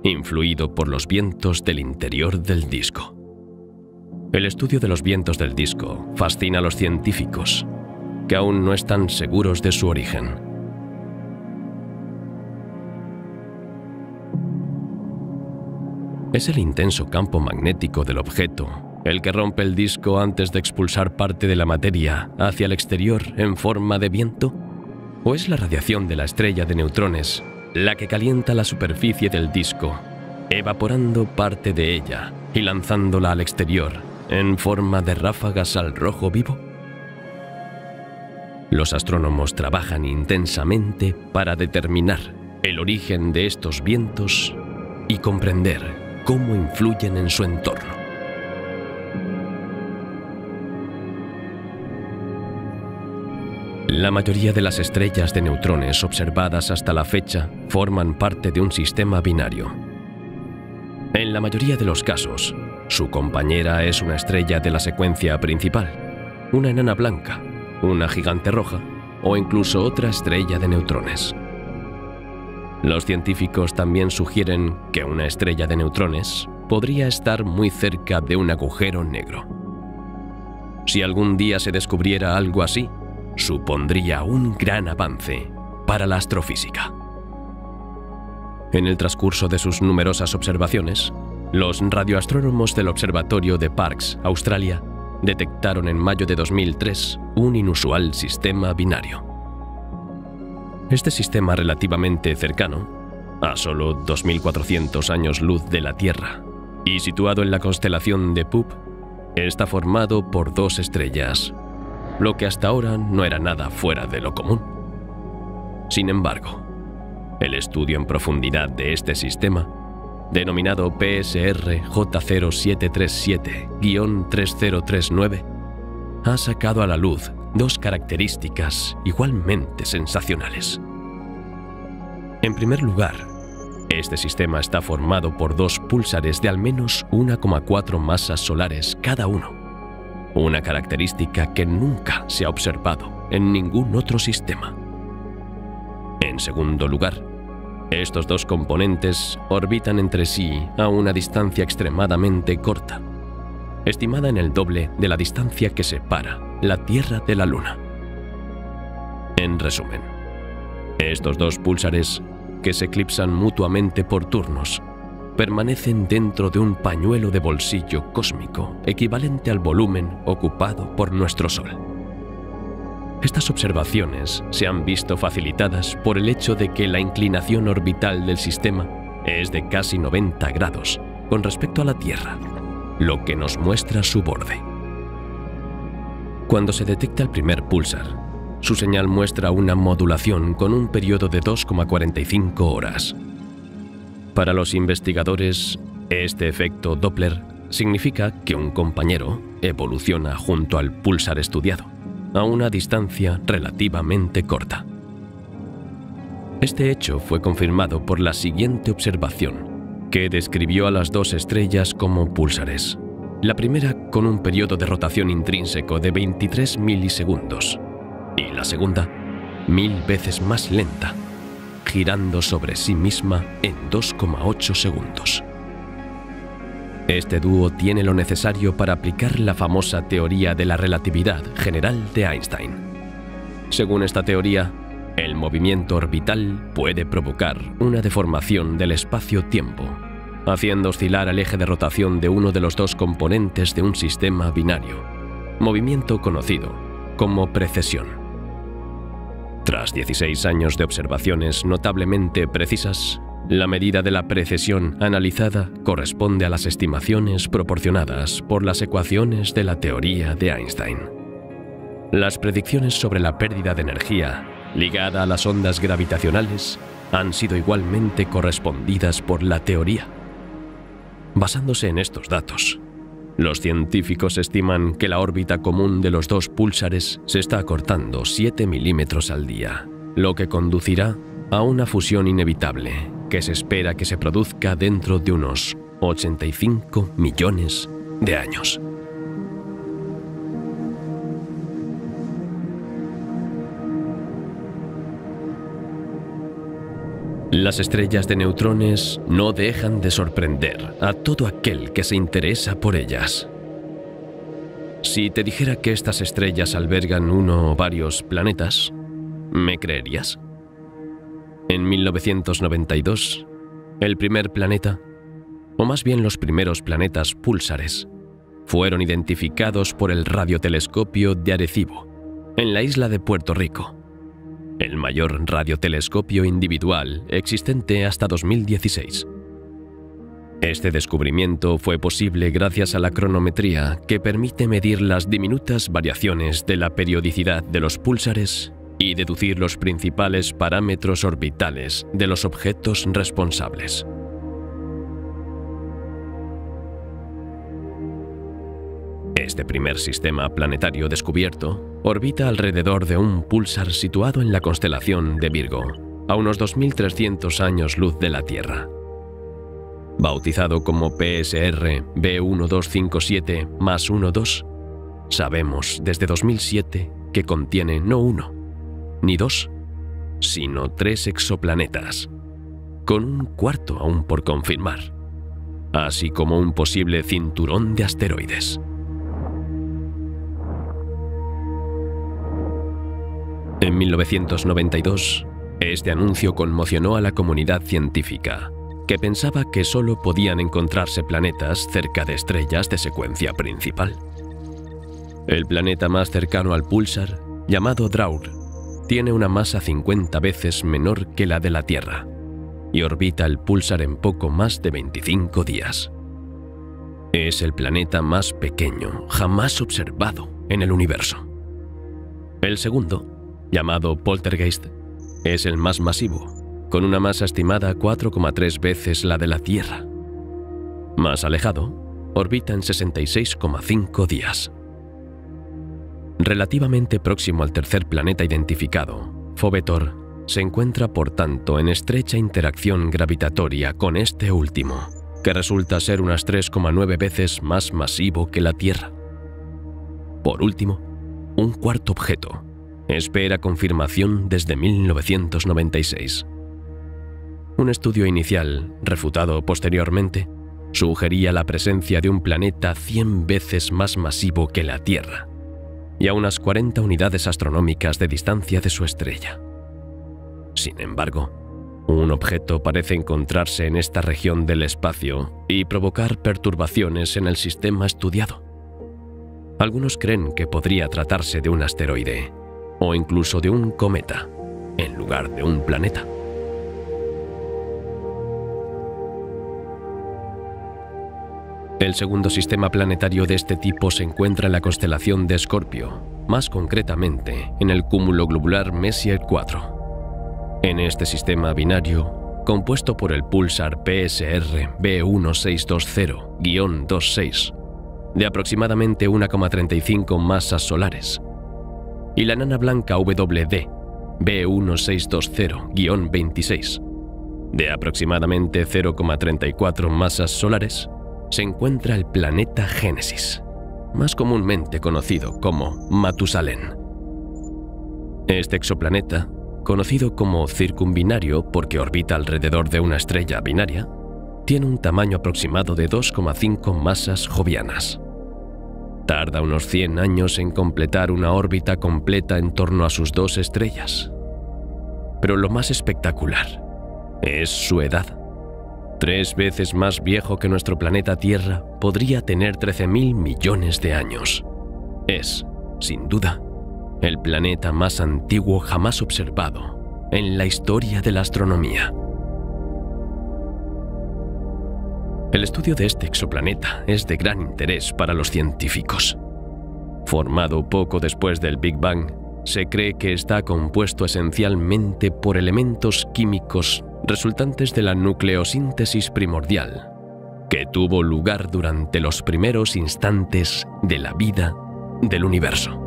influido por los vientos del interior del disco. El estudio de los vientos del disco fascina a los científicos, que aún no están seguros de su origen. ¿Es el intenso campo magnético del objeto el que rompe el disco antes de expulsar parte de la materia hacia el exterior en forma de viento? ¿O es la radiación de la estrella de neutrones la que calienta la superficie del disco, evaporando parte de ella y lanzándola al exterior en forma de ráfagas al rojo vivo? Los astrónomos trabajan intensamente para determinar el origen de estos vientos y comprender cómo influyen en su entorno. La mayoría de las estrellas de neutrones observadas hasta la fecha forman parte de un sistema binario. En la mayoría de los casos, su compañera es una estrella de la secuencia principal, una enana blanca, una gigante roja o incluso otra estrella de neutrones. Los científicos también sugieren que una estrella de neutrones podría estar muy cerca de un agujero negro. Si algún día se descubriera algo así, supondría un gran avance para la astrofísica. En el transcurso de sus numerosas observaciones, los radioastrónomos del Observatorio de Parkes, Australia, detectaron en mayo de 2003 un inusual sistema binario. Este sistema relativamente cercano, a solo 2.400 años luz de la Tierra, y situado en la constelación de Pup, está formado por dos estrellas, lo que hasta ahora no era nada fuera de lo común. Sin embargo, el estudio en profundidad de este sistema, denominado PSR J0737-3039, ha sacado a la luz dos características igualmente sensacionales. En primer lugar, este sistema está formado por dos púlsares de al menos 1,4 masas solares cada uno, una característica que nunca se ha observado en ningún otro sistema. En segundo lugar, estos dos componentes orbitan entre sí a una distancia extremadamente corta, estimada en el doble de la distancia que separa la Tierra de la Luna. En resumen, estos dos púlsares, que se eclipsan mutuamente por turnos, permanecen dentro de un pañuelo de bolsillo cósmico equivalente al volumen ocupado por nuestro Sol. Estas observaciones se han visto facilitadas por el hecho de que la inclinación orbital del sistema es de casi 90 grados con respecto a la Tierra, lo que nos muestra su borde. Cuando se detecta el primer púlsar, su señal muestra una modulación con un periodo de 2,45 horas. Para los investigadores, este efecto Doppler significa que un compañero evoluciona junto al púlsar estudiado, a una distancia relativamente corta. Este hecho fue confirmado por la siguiente observación, que describió a las dos estrellas como púlsares. La primera con un periodo de rotación intrínseco de 23 milisegundos y la segunda 1000 veces más lenta, girando sobre sí misma en 2,8 segundos. Este dúo tiene lo necesario para aplicar la famosa teoría de la relatividad general de Einstein. Según esta teoría, el movimiento orbital puede provocar una deformación del espacio-tiempo, haciendo oscilar al eje de rotación de uno de los dos componentes de un sistema binario, movimiento conocido como precesión. Tras 16 años de observaciones notablemente precisas, la medida de la precesión analizada corresponde a las estimaciones proporcionadas por las ecuaciones de la teoría de Einstein. Las predicciones sobre la pérdida de energía ligada a las ondas gravitacionales han sido igualmente correspondidas por la teoría. Basándose en estos datos, los científicos estiman que la órbita común de los dos púlsares se está acortando 7 milímetros al día, lo que conducirá a una fusión inevitable que se espera que se produzca dentro de unos 85 millones de años. Las estrellas de neutrones no dejan de sorprender a todo aquel que se interesa por ellas. Si te dijera que estas estrellas albergan uno o varios planetas, ¿me creerías? En 1992, el primer planeta, o más bien los primeros planetas púlsares, fueron identificados por el radiotelescopio de Arecibo, en la isla de Puerto Rico, el mayor radiotelescopio individual existente hasta 2016. Este descubrimiento fue posible gracias a la cronometría que permite medir las diminutas variaciones de la periodicidad de los púlsares y deducir los principales parámetros orbitales de los objetos responsables. Este primer sistema planetario descubierto orbita alrededor de un púlsar situado en la constelación de Virgo, a unos 2300 años luz de la Tierra. Bautizado como PSR B1257+12, sabemos desde 2007 que contiene no uno, ni dos, sino 3 exoplanetas, con un cuarto aún por confirmar, así como un posible cinturón de asteroides. En 1992, este anuncio conmocionó a la comunidad científica, que pensaba que solo podían encontrarse planetas cerca de estrellas de secuencia principal. El planeta más cercano al púlsar, llamado Drauр, tiene una masa 50 veces menor que la de la Tierra y orbita el púlsar en poco más de 25 días. Es el planeta más pequeño jamás observado en el universo. El segundo, llamado Poltergeist, es el más masivo, con una masa estimada 4,3 veces la de la Tierra. Más alejado, orbita en 66,5 días. Relativamente próximo al tercer planeta identificado, Phobetor se encuentra por tanto en estrecha interacción gravitatoria con este último, que resulta ser unas 3,9 veces más masivo que la Tierra. Por último, un cuarto objeto espera confirmación desde 1996. Un estudio inicial, refutado posteriormente, sugería la presencia de un planeta 100 veces más masivo que la Tierra y a unas 40 unidades astronómicas de distancia de su estrella. Sin embargo, un objeto parece encontrarse en esta región del espacio y provocar perturbaciones en el sistema estudiado. Algunos creen que podría tratarse de un asteroide o incluso de un cometa, en lugar de un planeta. El segundo sistema planetario de este tipo se encuentra en la constelación de Escorpio, más concretamente en el cúmulo globular Messier 4. En este sistema binario, compuesto por el púlsar PSR B1620-26, de aproximadamente 1,35 masas solares, y la enana blanca WD B1620-26, De aproximadamente 0,34 masas solares, se encuentra el planeta Génesis, más comúnmente conocido como Matusalén. Este exoplaneta, conocido como circumbinario porque orbita alrededor de una estrella binaria, tiene un tamaño aproximado de 2,5 masas jovianas. Tarda unos 100 años en completar una órbita completa en torno a sus dos estrellas. Pero lo más espectacular es su edad. 3 veces más viejo que nuestro planeta Tierra, podría tener 13.000 millones de años. Es, sin duda, el planeta más antiguo jamás observado en la historia de la astronomía. El estudio de este exoplaneta es de gran interés para los científicos. Formado poco después del Big Bang, se cree que está compuesto esencialmente por elementos químicos resultantes de la nucleosíntesis primordial, que tuvo lugar durante los primeros instantes de la vida del universo.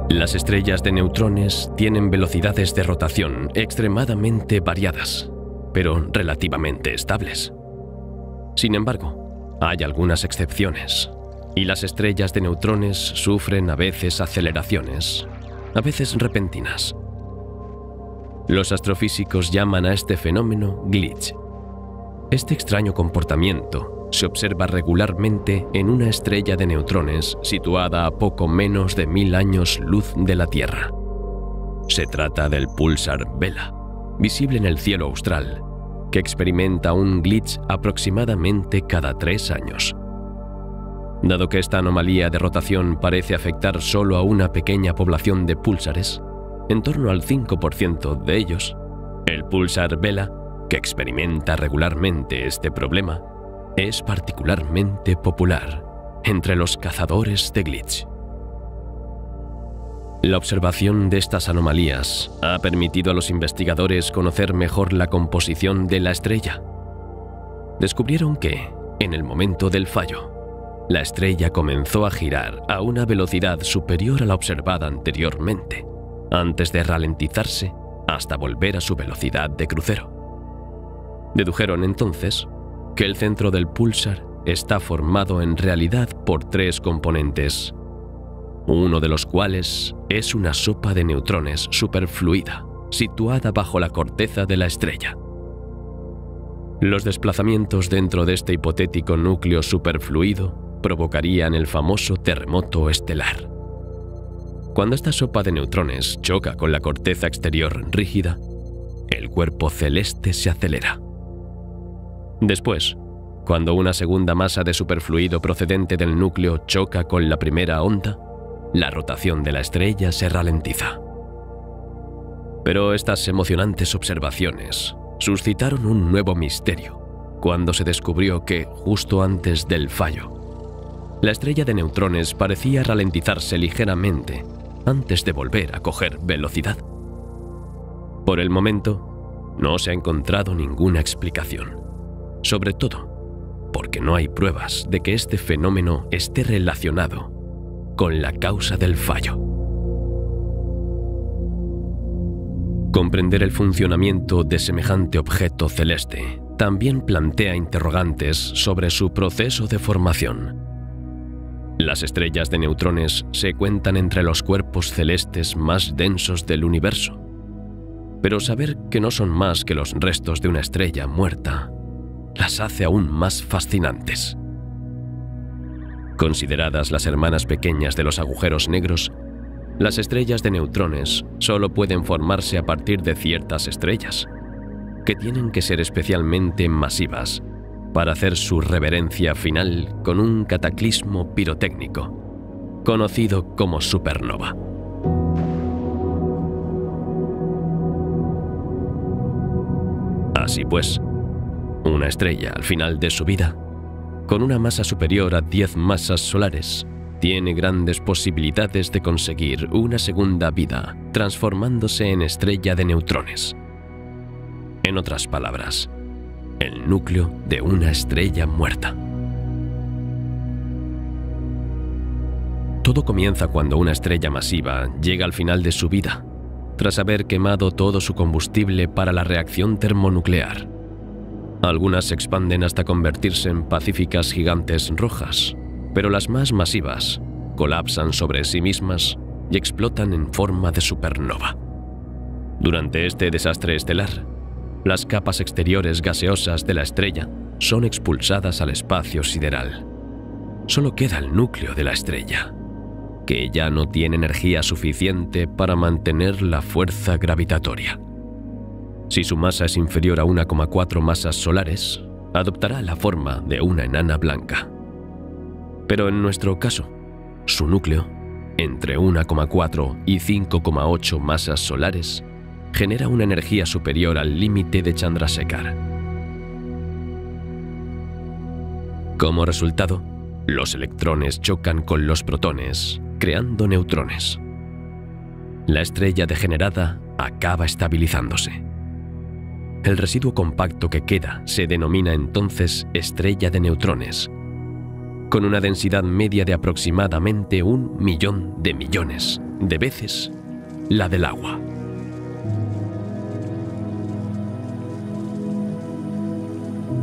Las estrellas de neutrones tienen velocidades de rotación extremadamente variadas, pero relativamente estables. Sin embargo, hay algunas excepciones, y las estrellas de neutrones sufren a veces aceleraciones, a veces repentinas. Los astrofísicos llaman a este fenómeno glitch. Este extraño comportamiento se observa regularmente en una estrella de neutrones situada a poco menos de 1000 años luz de la Tierra. Se trata del púlsar Vela, visible en el cielo austral, que experimenta un glitch aproximadamente cada 3 años. Dado que esta anomalía de rotación parece afectar solo a una pequeña población de púlsares, en torno al 5% de ellos, el púlsar Vela, que experimenta regularmente este problema, es particularmente popular entre los cazadores de glitch. La observación de estas anomalías ha permitido a los investigadores conocer mejor la composición de la estrella. Descubrieron que, en el momento del fallo, la estrella comenzó a girar a una velocidad superior a la observada anteriormente, antes de ralentizarse hasta volver a su velocidad de crucero. Dedujeron entonces que el centro del púlsar está formado en realidad por 3 componentes, uno de los cuales es una sopa de neutrones superfluida situada bajo la corteza de la estrella. Los desplazamientos dentro de este hipotético núcleo superfluido provocarían el famoso terremoto estelar. Cuando esta sopa de neutrones choca con la corteza exterior rígida, el cuerpo celeste se acelera. Después, cuando una segunda masa de superfluido procedente del núcleo choca con la primera onda, la rotación de la estrella se ralentiza. Pero estas emocionantes observaciones suscitaron un nuevo misterio cuando se descubrió que, justo antes del fallo, la estrella de neutrones parecía ralentizarse ligeramente antes de volver a coger velocidad. Por el momento, no se ha encontrado ninguna explicación, sobre todo porque no hay pruebas de que este fenómeno esté relacionado con la causa del fallo. Comprender el funcionamiento de semejante objeto celeste también plantea interrogantes sobre su proceso de formación. Las estrellas de neutrones se cuentan entre los cuerpos celestes más densos del universo, pero saber que no son más que los restos de una estrella muerta las hace aún más fascinantes. Consideradas las hermanas pequeñas de los agujeros negros, las estrellas de neutrones solo pueden formarse a partir de ciertas estrellas, que tienen que ser especialmente masivas para hacer su reverencia final con un cataclismo pirotécnico, conocido como supernova. Así pues, una estrella al final de su vida, con una masa superior a 10 masas solares, tiene grandes posibilidades de conseguir una segunda vida, transformándose en estrella de neutrones. En otras palabras, el núcleo de una estrella muerta. Todo comienza cuando una estrella masiva llega al final de su vida, tras haber quemado todo su combustible para la reacción termonuclear. Algunas se expanden hasta convertirse en pacíficas gigantes rojas, pero las más masivas colapsan sobre sí mismas y explotan en forma de supernova. Durante este desastre estelar, las capas exteriores gaseosas de la estrella son expulsadas al espacio sideral. Solo queda el núcleo de la estrella, que ya no tiene energía suficiente para mantener la fuerza gravitatoria. Si su masa es inferior a 1,4 masas solares, adoptará la forma de una enana blanca. Pero en nuestro caso, su núcleo, entre 1,4 y 5,8 masas solares, genera una energía superior al límite de Chandrasekhar. Como resultado, los electrones chocan con los protones, creando neutrones. La estrella degenerada acaba estabilizándose. El residuo compacto que queda se denomina entonces estrella de neutrones, con una densidad media de aproximadamente 1 millón de millones de veces la del agua.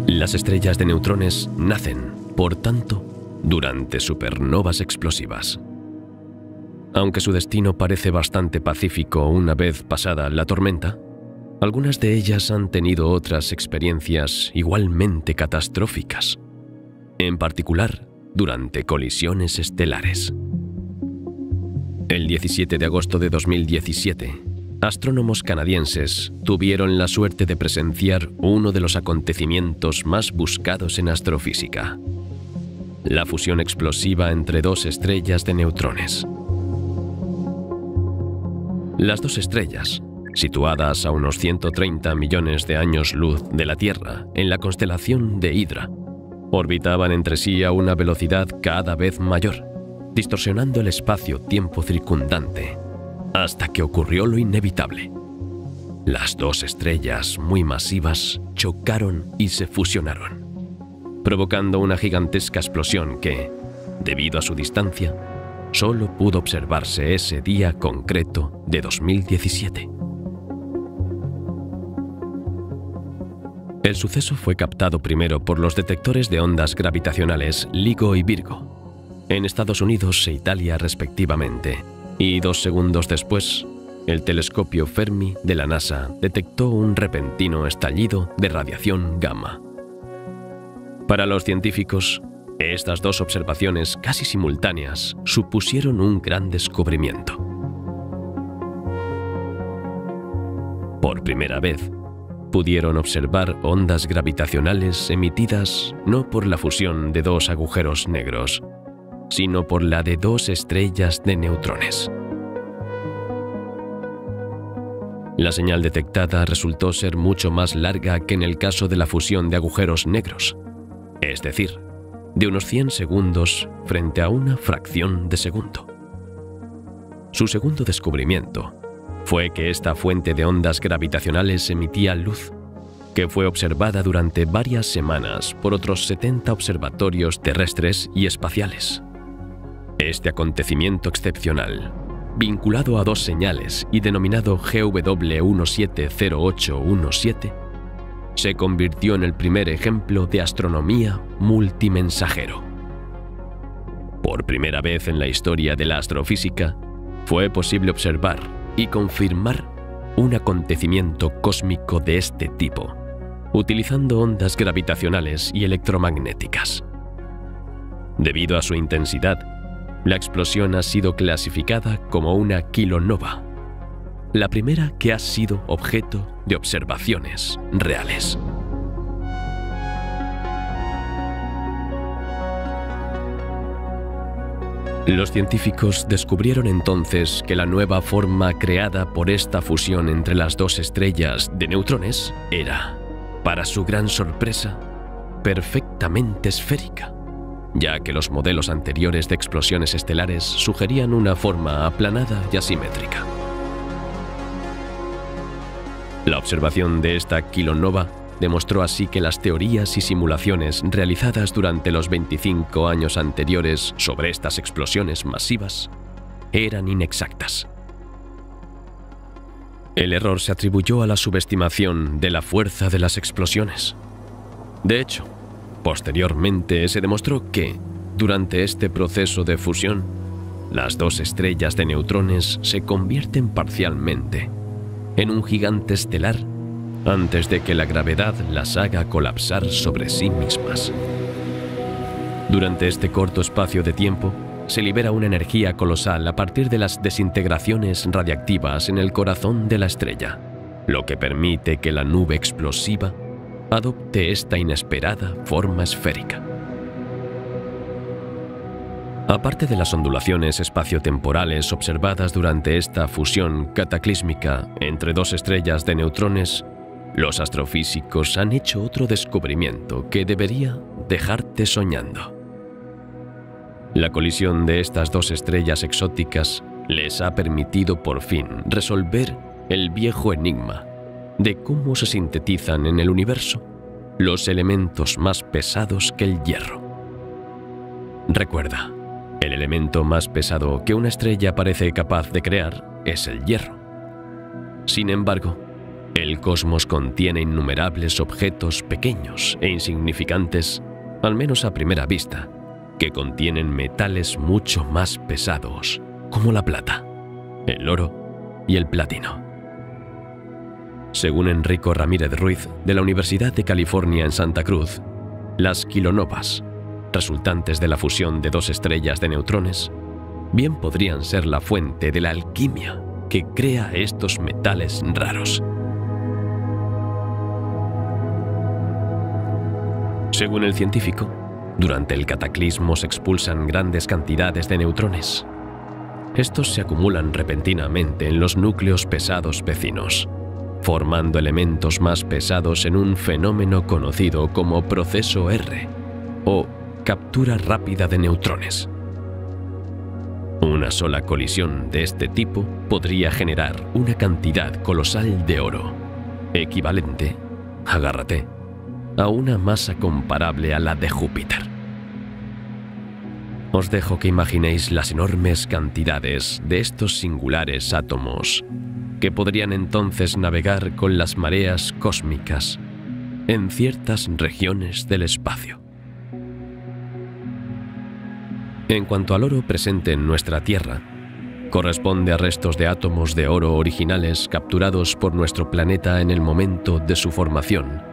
Las estrellas de neutrones nacen, por tanto, durante supernovas explosivas. Aunque su destino parece bastante pacífico una vez pasada la tormenta, algunas de ellas han tenido otras experiencias igualmente catastróficas, en particular durante colisiones estelares. El 17 de agosto de 2017, astrónomos canadienses tuvieron la suerte de presenciar uno de los acontecimientos más buscados en astrofísica: la fusión explosiva entre dos estrellas de neutrones. Las dos estrellas, situadas a unos 130 millones de años luz de la Tierra en la constelación de Hydra, orbitaban entre sí a una velocidad cada vez mayor, distorsionando el espacio-tiempo circundante, hasta que ocurrió lo inevitable. Las dos estrellas muy masivas chocaron y se fusionaron, provocando una gigantesca explosión que, debido a su distancia, solo pudo observarse ese día concreto de 2017. El suceso fue captado primero por los detectores de ondas gravitacionales LIGO y Virgo, en Estados Unidos e Italia respectivamente, y 2 segundos después, el telescopio Fermi de la NASA detectó un repentino estallido de radiación gamma. Para los científicos, estas dos observaciones casi simultáneas supusieron un gran descubrimiento. Por primera vez, pudieron observar ondas gravitacionales emitidas no por la fusión de dos agujeros negros, sino por la de dos estrellas de neutrones. La señal detectada resultó ser mucho más larga que en el caso de la fusión de agujeros negros, es decir, de unos 100 segundos frente a una fracción de segundo. Su segundo descubrimiento fue que esta fuente de ondas gravitacionales emitía luz, que fue observada durante varias semanas por otros 70 observatorios terrestres y espaciales. Este acontecimiento excepcional, vinculado a dos señales y denominado GW170817, se convirtió en el primer ejemplo de astronomía multimensajero. Por primera vez en la historia de la astrofísica, fue posible observar y confirmar un acontecimiento cósmico de este tipo, utilizando ondas gravitacionales y electromagnéticas. Debido a su intensidad, la explosión ha sido clasificada como una kilonova, la primera que ha sido objeto de observaciones reales. Los científicos descubrieron entonces que la nueva forma creada por esta fusión entre las dos estrellas de neutrones era, para su gran sorpresa, perfectamente esférica, ya que los modelos anteriores de explosiones estelares sugerían una forma aplanada y asimétrica. La observación de esta kilonova demostró así que las teorías y simulaciones realizadas durante los 25 años anteriores sobre estas explosiones masivas eran inexactas. El error se atribuyó a la subestimación de la fuerza de las explosiones. De hecho, posteriormente se demostró que, durante este proceso de fusión, las dos estrellas de neutrones se convierten parcialmente en un gigante estelar antes de que la gravedad las haga colapsar sobre sí mismas. Durante este corto espacio de tiempo, se libera una energía colosal a partir de las desintegraciones radiactivas en el corazón de la estrella, lo que permite que la nube explosiva adopte esta inesperada forma esférica. Aparte de las ondulaciones espaciotemporales observadas durante esta fusión cataclísmica entre dos estrellas de neutrones, los astrofísicos han hecho otro descubrimiento que debería dejarte soñando. La colisión de estas dos estrellas exóticas les ha permitido por fin resolver el viejo enigma de cómo se sintetizan en el universo los elementos más pesados que el hierro. Recuerda, el elemento más pesado que una estrella parece capaz de crear es el hierro. Sin embargo, el cosmos contiene innumerables objetos pequeños e insignificantes, al menos a primera vista, que contienen metales mucho más pesados, como la plata, el oro y el platino. Según Enrico Ramírez Ruiz, de la Universidad de California en Santa Cruz, las kilonovas, resultantes de la fusión de dos estrellas de neutrones, bien podrían ser la fuente de la alquimia que crea estos metales raros. Según el científico, durante el cataclismo se expulsan grandes cantidades de neutrones. Estos se acumulan repentinamente en los núcleos pesados vecinos, formando elementos más pesados en un fenómeno conocido como proceso R, o captura rápida de neutrones. Una sola colisión de este tipo podría generar una cantidad colosal de oro, equivalente, agárrate, a una masa comparable a la de Júpiter. Os dejo que imaginéis las enormes cantidades de estos singulares átomos que podrían entonces navegar con las mareas cósmicas en ciertas regiones del espacio. En cuanto al oro presente en nuestra Tierra, corresponde a restos de átomos de oro originales capturados por nuestro planeta en el momento de su formación,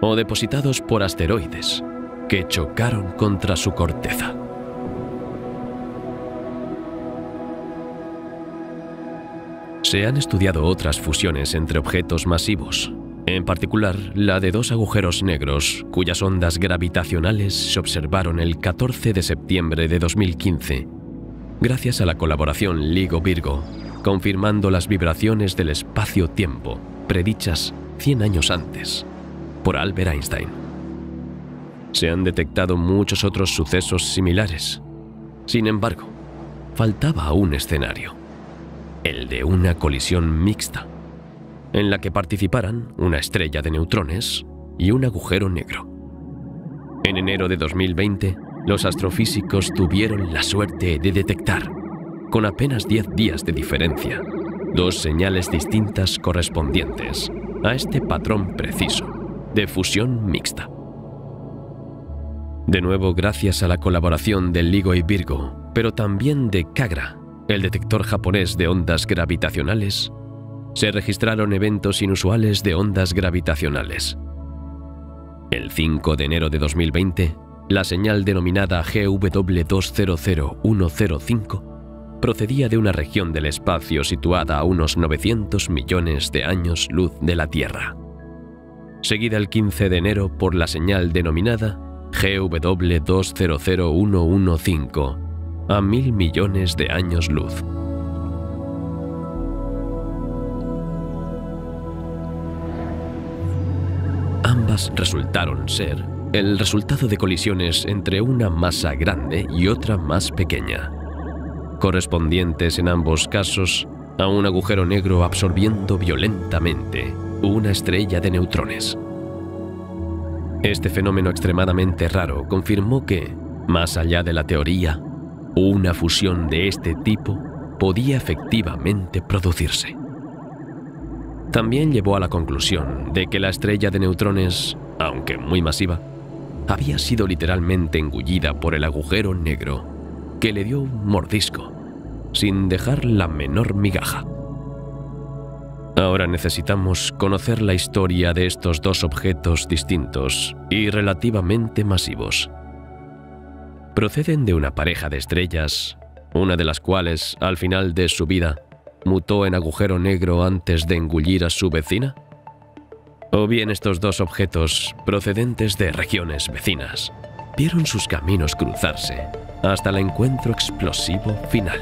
o depositados por asteroides que chocaron contra su corteza. Se han estudiado otras fusiones entre objetos masivos, en particular la de dos agujeros negros cuyas ondas gravitacionales se observaron el 14 de septiembre de 2015, gracias a la colaboración LIGO-Virgo, confirmando las vibraciones del espacio-tiempo predichas 100 años antes por Albert Einstein. Se han detectado muchos otros sucesos similares. Sin embargo, faltaba un escenario, el de una colisión mixta, en la que participaran una estrella de neutrones y un agujero negro. En enero de 2020, los astrofísicos tuvieron la suerte de detectar, con apenas 10 días de diferencia, dos señales distintas correspondientes a este patrón preciso de fusión mixta. De nuevo, gracias a la colaboración de LIGO y Virgo, pero también de KAGRA, el detector japonés de ondas gravitacionales, se registraron eventos inusuales de ondas gravitacionales. El 5 de enero de 2020, la señal denominada GW200105 procedía de una región del espacio situada a unos 900 millones de años luz de la Tierra, seguida el 15 de enero por la señal denominada GW200115, a 1000 millones de años luz. Ambas resultaron ser el resultado de colisiones entre una masa grande y otra más pequeña, correspondientes en ambos casos a un agujero negro absorbiendo violentamente una estrella de neutrones. Este fenómeno extremadamente raro confirmó que, más allá de la teoría, una fusión de este tipo podía efectivamente producirse. También llevó a la conclusión de que la estrella de neutrones, aunque muy masiva, había sido literalmente engullida por el agujero negro, que le dio un mordisco, sin dejar la menor migaja. Ahora necesitamos conocer la historia de estos dos objetos distintos y relativamente masivos. Proceden de una pareja de estrellas, una de las cuales, al final de su vida, mutó en agujero negro antes de engullir a su vecina. O bien estos dos objetos, procedentes de regiones vecinas, vieron sus caminos cruzarse hasta el encuentro explosivo final.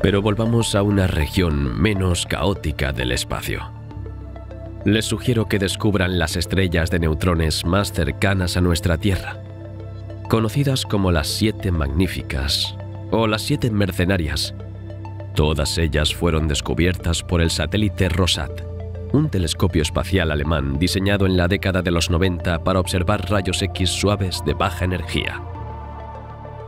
Pero volvamos a una región menos caótica del espacio. Les sugiero que descubran las estrellas de neutrones más cercanas a nuestra Tierra, conocidas como las 7 Magníficas o las 7 Mercenarias. Todas ellas fueron descubiertas por el satélite Rosat, un telescopio espacial alemán diseñado en la década de los 90 para observar rayos X suaves de baja energía.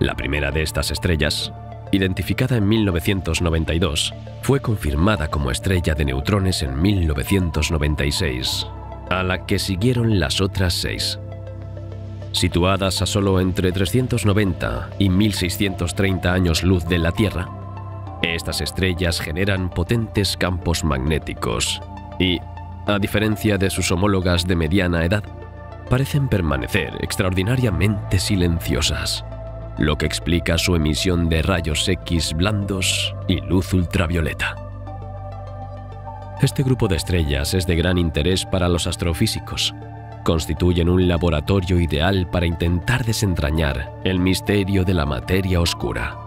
La primera de estas estrellas, identificada en 1992, fue confirmada como estrella de neutrones en 1996, a la que siguieron las otras 6. Situadas a solo entre 390 y 1630 años luz de la Tierra, estas estrellas generan potentes campos magnéticos y, a diferencia de sus homólogas de mediana edad, parecen permanecer extraordinariamente silenciosas, lo que explica su emisión de rayos X blandos y luz ultravioleta. Este grupo de estrellas es de gran interés para los astrofísicos. Constituyen un laboratorio ideal para intentar desentrañar el misterio de la materia oscura.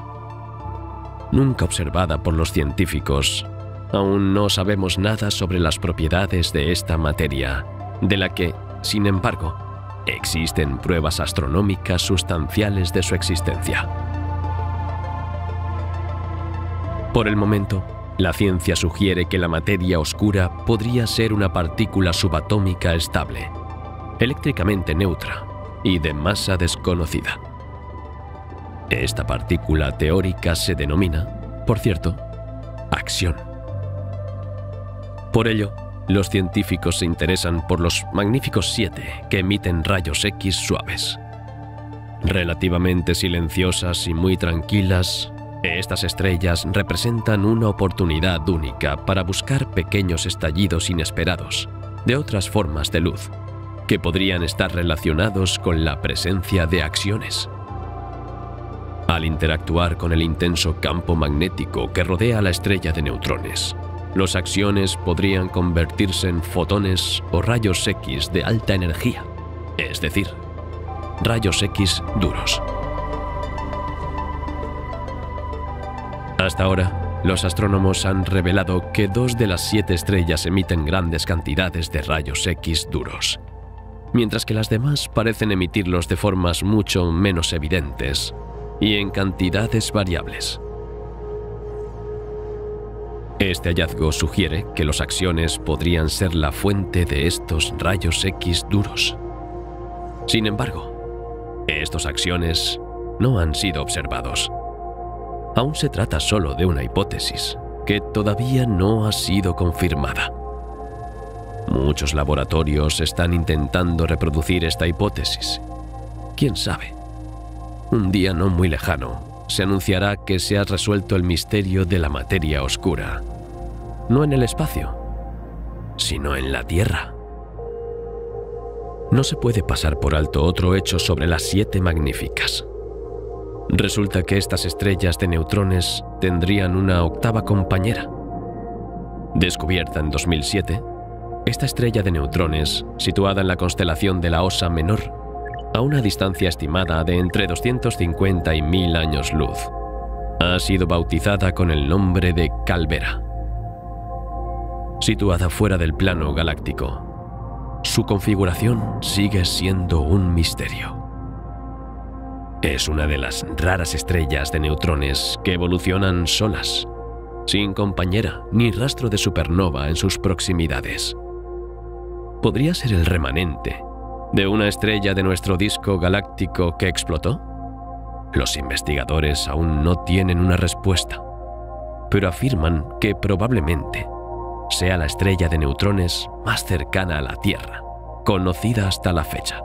Nunca observada por los científicos, aún no sabemos nada sobre las propiedades de esta materia, de la que, sin embargo, existen pruebas astronómicas sustanciales de su existencia. Por el momento, la ciencia sugiere que la materia oscura podría ser una partícula subatómica estable, eléctricamente neutra y de masa desconocida. Esta partícula teórica se denomina, por cierto, axión. Por ello, los científicos se interesan por los magníficos 7 que emiten rayos X suaves. Relativamente silenciosas y muy tranquilas, estas estrellas representan una oportunidad única para buscar pequeños estallidos inesperados de otras formas de luz que podrían estar relacionados con la presencia de axiones. Al interactuar con el intenso campo magnético que rodea a la estrella de neutrones, los axiones podrían convertirse en fotones o rayos X de alta energía, es decir, rayos X duros. Hasta ahora, los astrónomos han revelado que 2 de las 7 estrellas emiten grandes cantidades de rayos X duros, mientras que las demás parecen emitirlos de formas mucho menos evidentes y en cantidades variables. Este hallazgo sugiere que los axiones podrían ser la fuente de estos rayos X duros. Sin embargo, estos axiones no han sido observados. Aún se trata solo de una hipótesis que todavía no ha sido confirmada. Muchos laboratorios están intentando reproducir esta hipótesis. ¿Quién sabe? Un día no muy lejano se anunciará que se ha resuelto el misterio de la materia oscura, no en el espacio, sino en la Tierra. No se puede pasar por alto otro hecho sobre las 7 magníficas. Resulta que estas estrellas de neutrones tendrían una octava compañera. Descubierta en 2007, esta estrella de neutrones, situada en la constelación de la Osa Menor, a una distancia estimada de entre 250 y 1000 años luz, ha sido bautizada con el nombre de Calvera. Situada fuera del plano galáctico, su configuración sigue siendo un misterio. Es una de las raras estrellas de neutrones que evolucionan solas, sin compañera ni rastro de supernova en sus proximidades. ¿Podría ser el remanente de una estrella de nuestro disco galáctico que explotó? Los investigadores aún no tienen una respuesta, pero afirman que probablemente sea la estrella de neutrones más cercana a la Tierra, conocida hasta la fecha.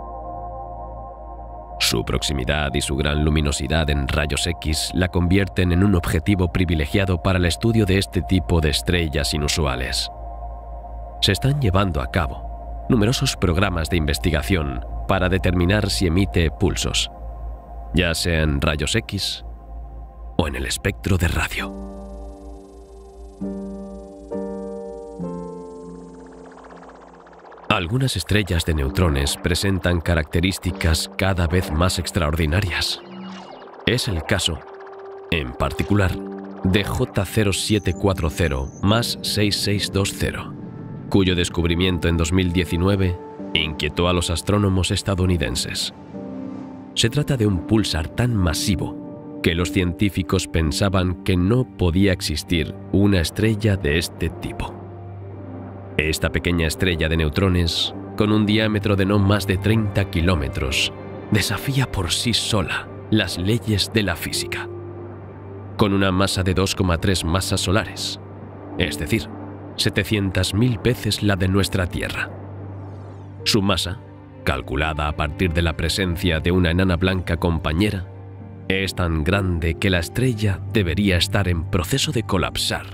Su proximidad y su gran luminosidad en rayos X la convierten en un objetivo privilegiado para el estudio de este tipo de estrellas inusuales. Se están llevando a cabo numerosos programas de investigación para determinar si emite pulsos, ya sea en rayos X o en el espectro de radio. Algunas estrellas de neutrones presentan características cada vez más extraordinarias. Es el caso, en particular, de J0740+6620, cuyo descubrimiento en 2019 inquietó a los astrónomos estadounidenses. Se trata de un púlsar tan masivo que los científicos pensaban que no podía existir una estrella de este tipo. Esta pequeña estrella de neutrones, con un diámetro de no más de 30 kilómetros, desafía por sí sola las leyes de la física. Con una masa de 2,3 masas solares, es decir, 700.000 veces la de nuestra Tierra. Su masa, calculada a partir de la presencia de una enana blanca compañera, es tan grande que la estrella debería estar en proceso de colapsar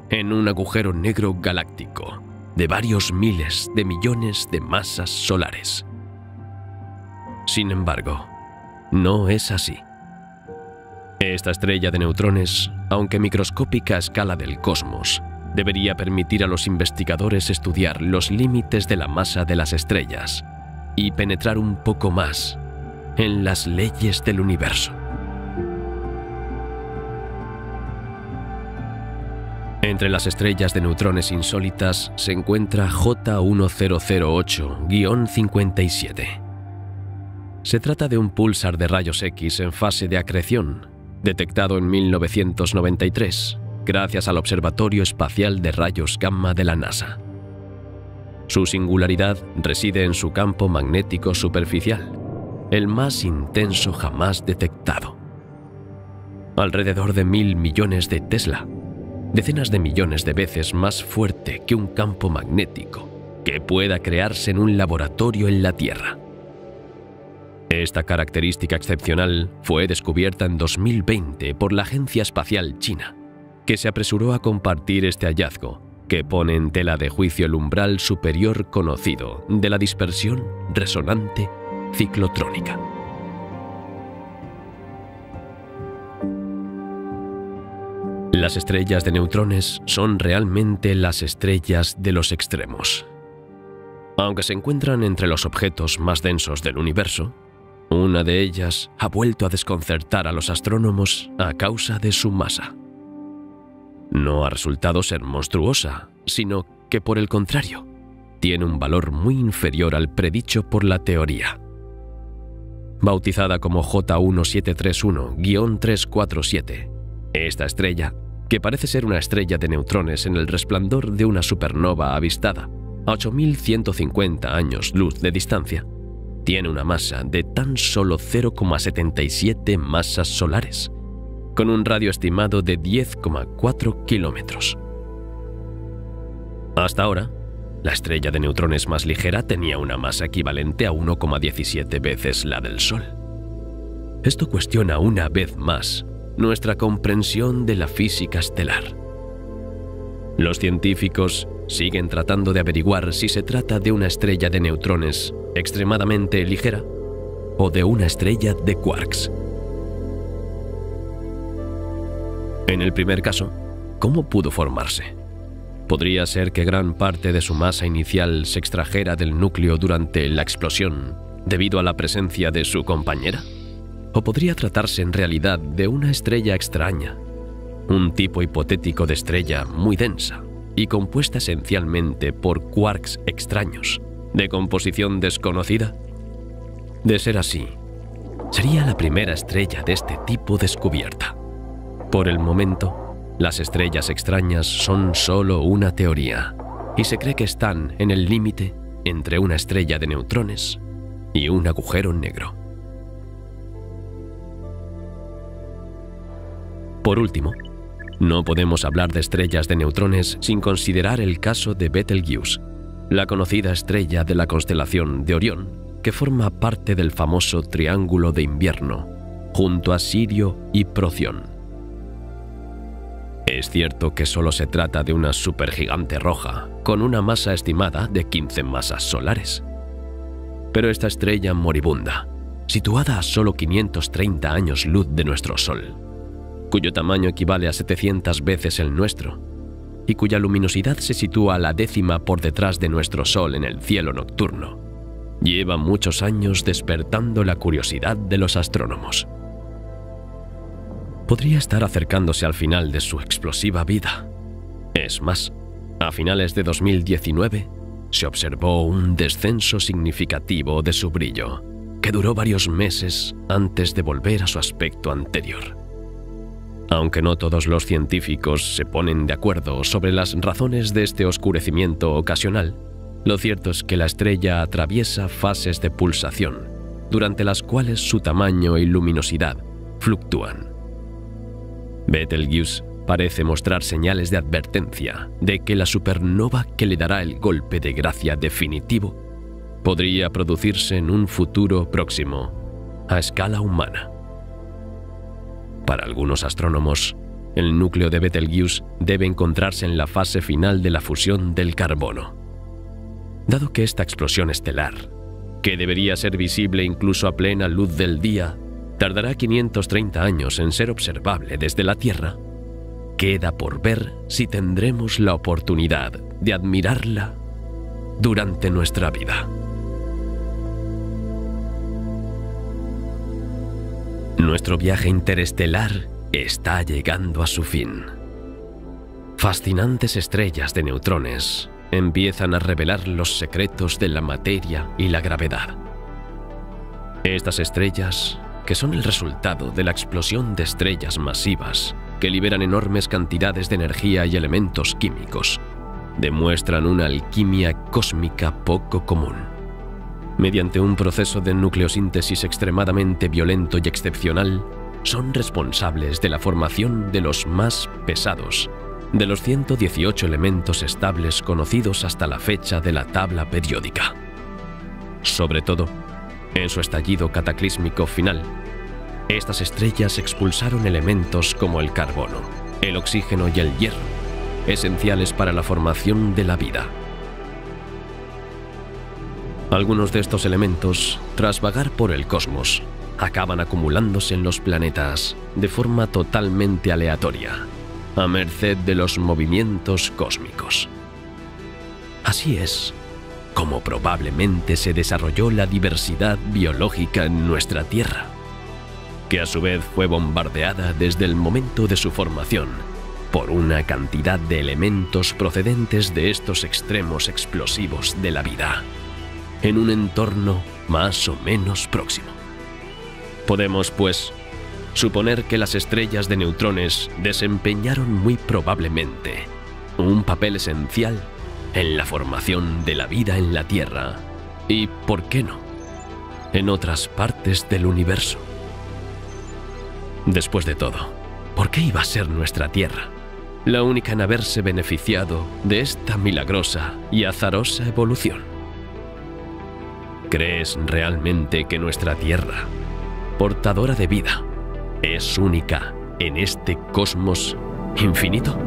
en un agujero negro galáctico de varios miles de millones de masas solares. Sin embargo, no es así. Esta estrella de neutrones, aunque microscópica a escala del cosmos, debería permitir a los investigadores estudiar los límites de la masa de las estrellas y penetrar un poco más en las leyes del universo. Entre las estrellas de neutrones insólitas se encuentra J1008-57. Se trata de un púlsar de rayos X en fase de acreción, detectado en 1993, gracias al Observatorio Espacial de Rayos Gamma de la NASA. Su singularidad reside en su campo magnético superficial, el más intenso jamás detectado. Alrededor de 1.000 millones de Tesla, decenas de millones de veces más fuerte que un campo magnético que pueda crearse en un laboratorio en la Tierra. Esta característica excepcional fue descubierta en 2020 por la Agencia Espacial China, que se apresuró a compartir este hallazgo, que pone en tela de juicio el umbral superior conocido de la dispersión resonante ciclotrónica. Las estrellas de neutrones son realmente las estrellas de los extremos. Aunque se encuentran entre los objetos más densos del universo, una de ellas ha vuelto a desconcertar a los astrónomos a causa de su masa. No ha resultado ser monstruosa, sino que, por el contrario, tiene un valor muy inferior al predicho por la teoría. Bautizada como J1731-347, esta estrella, que parece ser una estrella de neutrones en el resplandor de una supernova avistada a 8.150 años luz de distancia, tiene una masa de tan solo 0,77 masas solares, con un radio estimado de 10,4 kilómetros. Hasta ahora, la estrella de neutrones más ligera tenía una masa equivalente a 1,17 veces la del Sol. Esto cuestiona una vez más nuestra comprensión de la física estelar. Los científicos siguen tratando de averiguar si se trata de una estrella de neutrones extremadamente ligera o de una estrella de quarks. En el primer caso, ¿cómo pudo formarse? ¿Podría ser que gran parte de su masa inicial se extrajera del núcleo durante la explosión debido a la presencia de su compañera? ¿O podría tratarse en realidad de una estrella extraña, un tipo hipotético de estrella muy densa y compuesta esencialmente por quarks extraños, de composición desconocida? De ser así, Sería la primera estrella de este tipo descubierta. Por el momento, las estrellas extrañas son solo una teoría, y se cree que están en el límite entre una estrella de neutrones y un agujero negro. Por último, no podemos hablar de estrellas de neutrones sin considerar el caso de Betelgeuse, la conocida estrella de la constelación de Orión, que forma parte del famoso Triángulo de Invierno, junto a Sirio y Proción. Es cierto que solo se trata de una supergigante roja, con una masa estimada de 15 masas solares. Pero esta estrella moribunda, situada a solo 530 años luz de nuestro Sol, cuyo tamaño equivale a 700 veces el nuestro, y cuya luminosidad se sitúa a la 10ª por detrás de nuestro Sol en el cielo nocturno, lleva muchos años despertando la curiosidad de los astrónomos. Podría estar acercándose al final de su explosiva vida. Es más, a finales de 2019 se observó un descenso significativo de su brillo, que duró varios meses antes de volver a su aspecto anterior. Aunque no todos los científicos se ponen de acuerdo sobre las razones de este oscurecimiento ocasional, lo cierto es que la estrella atraviesa fases de pulsación, durante las cuales su tamaño y luminosidad fluctúan. Betelgeuse parece mostrar señales de advertencia de que la supernova que le dará el golpe de gracia definitivo podría producirse en un futuro próximo, a escala humana. Para algunos astrónomos, el núcleo de Betelgeuse debe encontrarse en la fase final de la fusión del carbono. Dado que esta explosión estelar, que debería ser visible incluso a plena luz del día, tardará 530 años en ser observable desde la Tierra, queda por ver si tendremos la oportunidad de admirarla durante nuestra vida. Nuestro viaje interestelar está llegando a su fin. Fascinantes estrellas de neutrones empiezan a revelar los secretos de la materia y la gravedad. Estas estrellas, que son el resultado de la explosión de estrellas masivas que liberan enormes cantidades de energía y elementos químicos, demuestran una alquimia cósmica poco común. Mediante un proceso de nucleosíntesis extremadamente violento y excepcional, son responsables de la formación de los más pesados de los 118 elementos estables conocidos hasta la fecha de la tabla periódica. Sobre todo, en su estallido cataclísmico final, estas estrellas expulsaron elementos como el carbono, el oxígeno y el hierro, esenciales para la formación de la vida. Algunos de estos elementos, tras vagar por el cosmos, acaban acumulándose en los planetas de forma totalmente aleatoria, a merced de los movimientos cósmicos. Así es como probablemente se desarrolló la diversidad biológica en nuestra Tierra, que a su vez fue bombardeada desde el momento de su formación por una cantidad de elementos procedentes de estos extremos explosivos de la vida, en un entorno más o menos próximo. Podemos, pues, suponer que las estrellas de neutrones desempeñaron muy probablemente un papel esencial en la formación de la vida en la Tierra y, ¿por qué no?, en otras partes del universo. Después de todo, ¿por qué iba a ser nuestra Tierra la única en haberse beneficiado de esta milagrosa y azarosa evolución? ¿Crees realmente que nuestra Tierra, portadora de vida, es única en este cosmos infinito?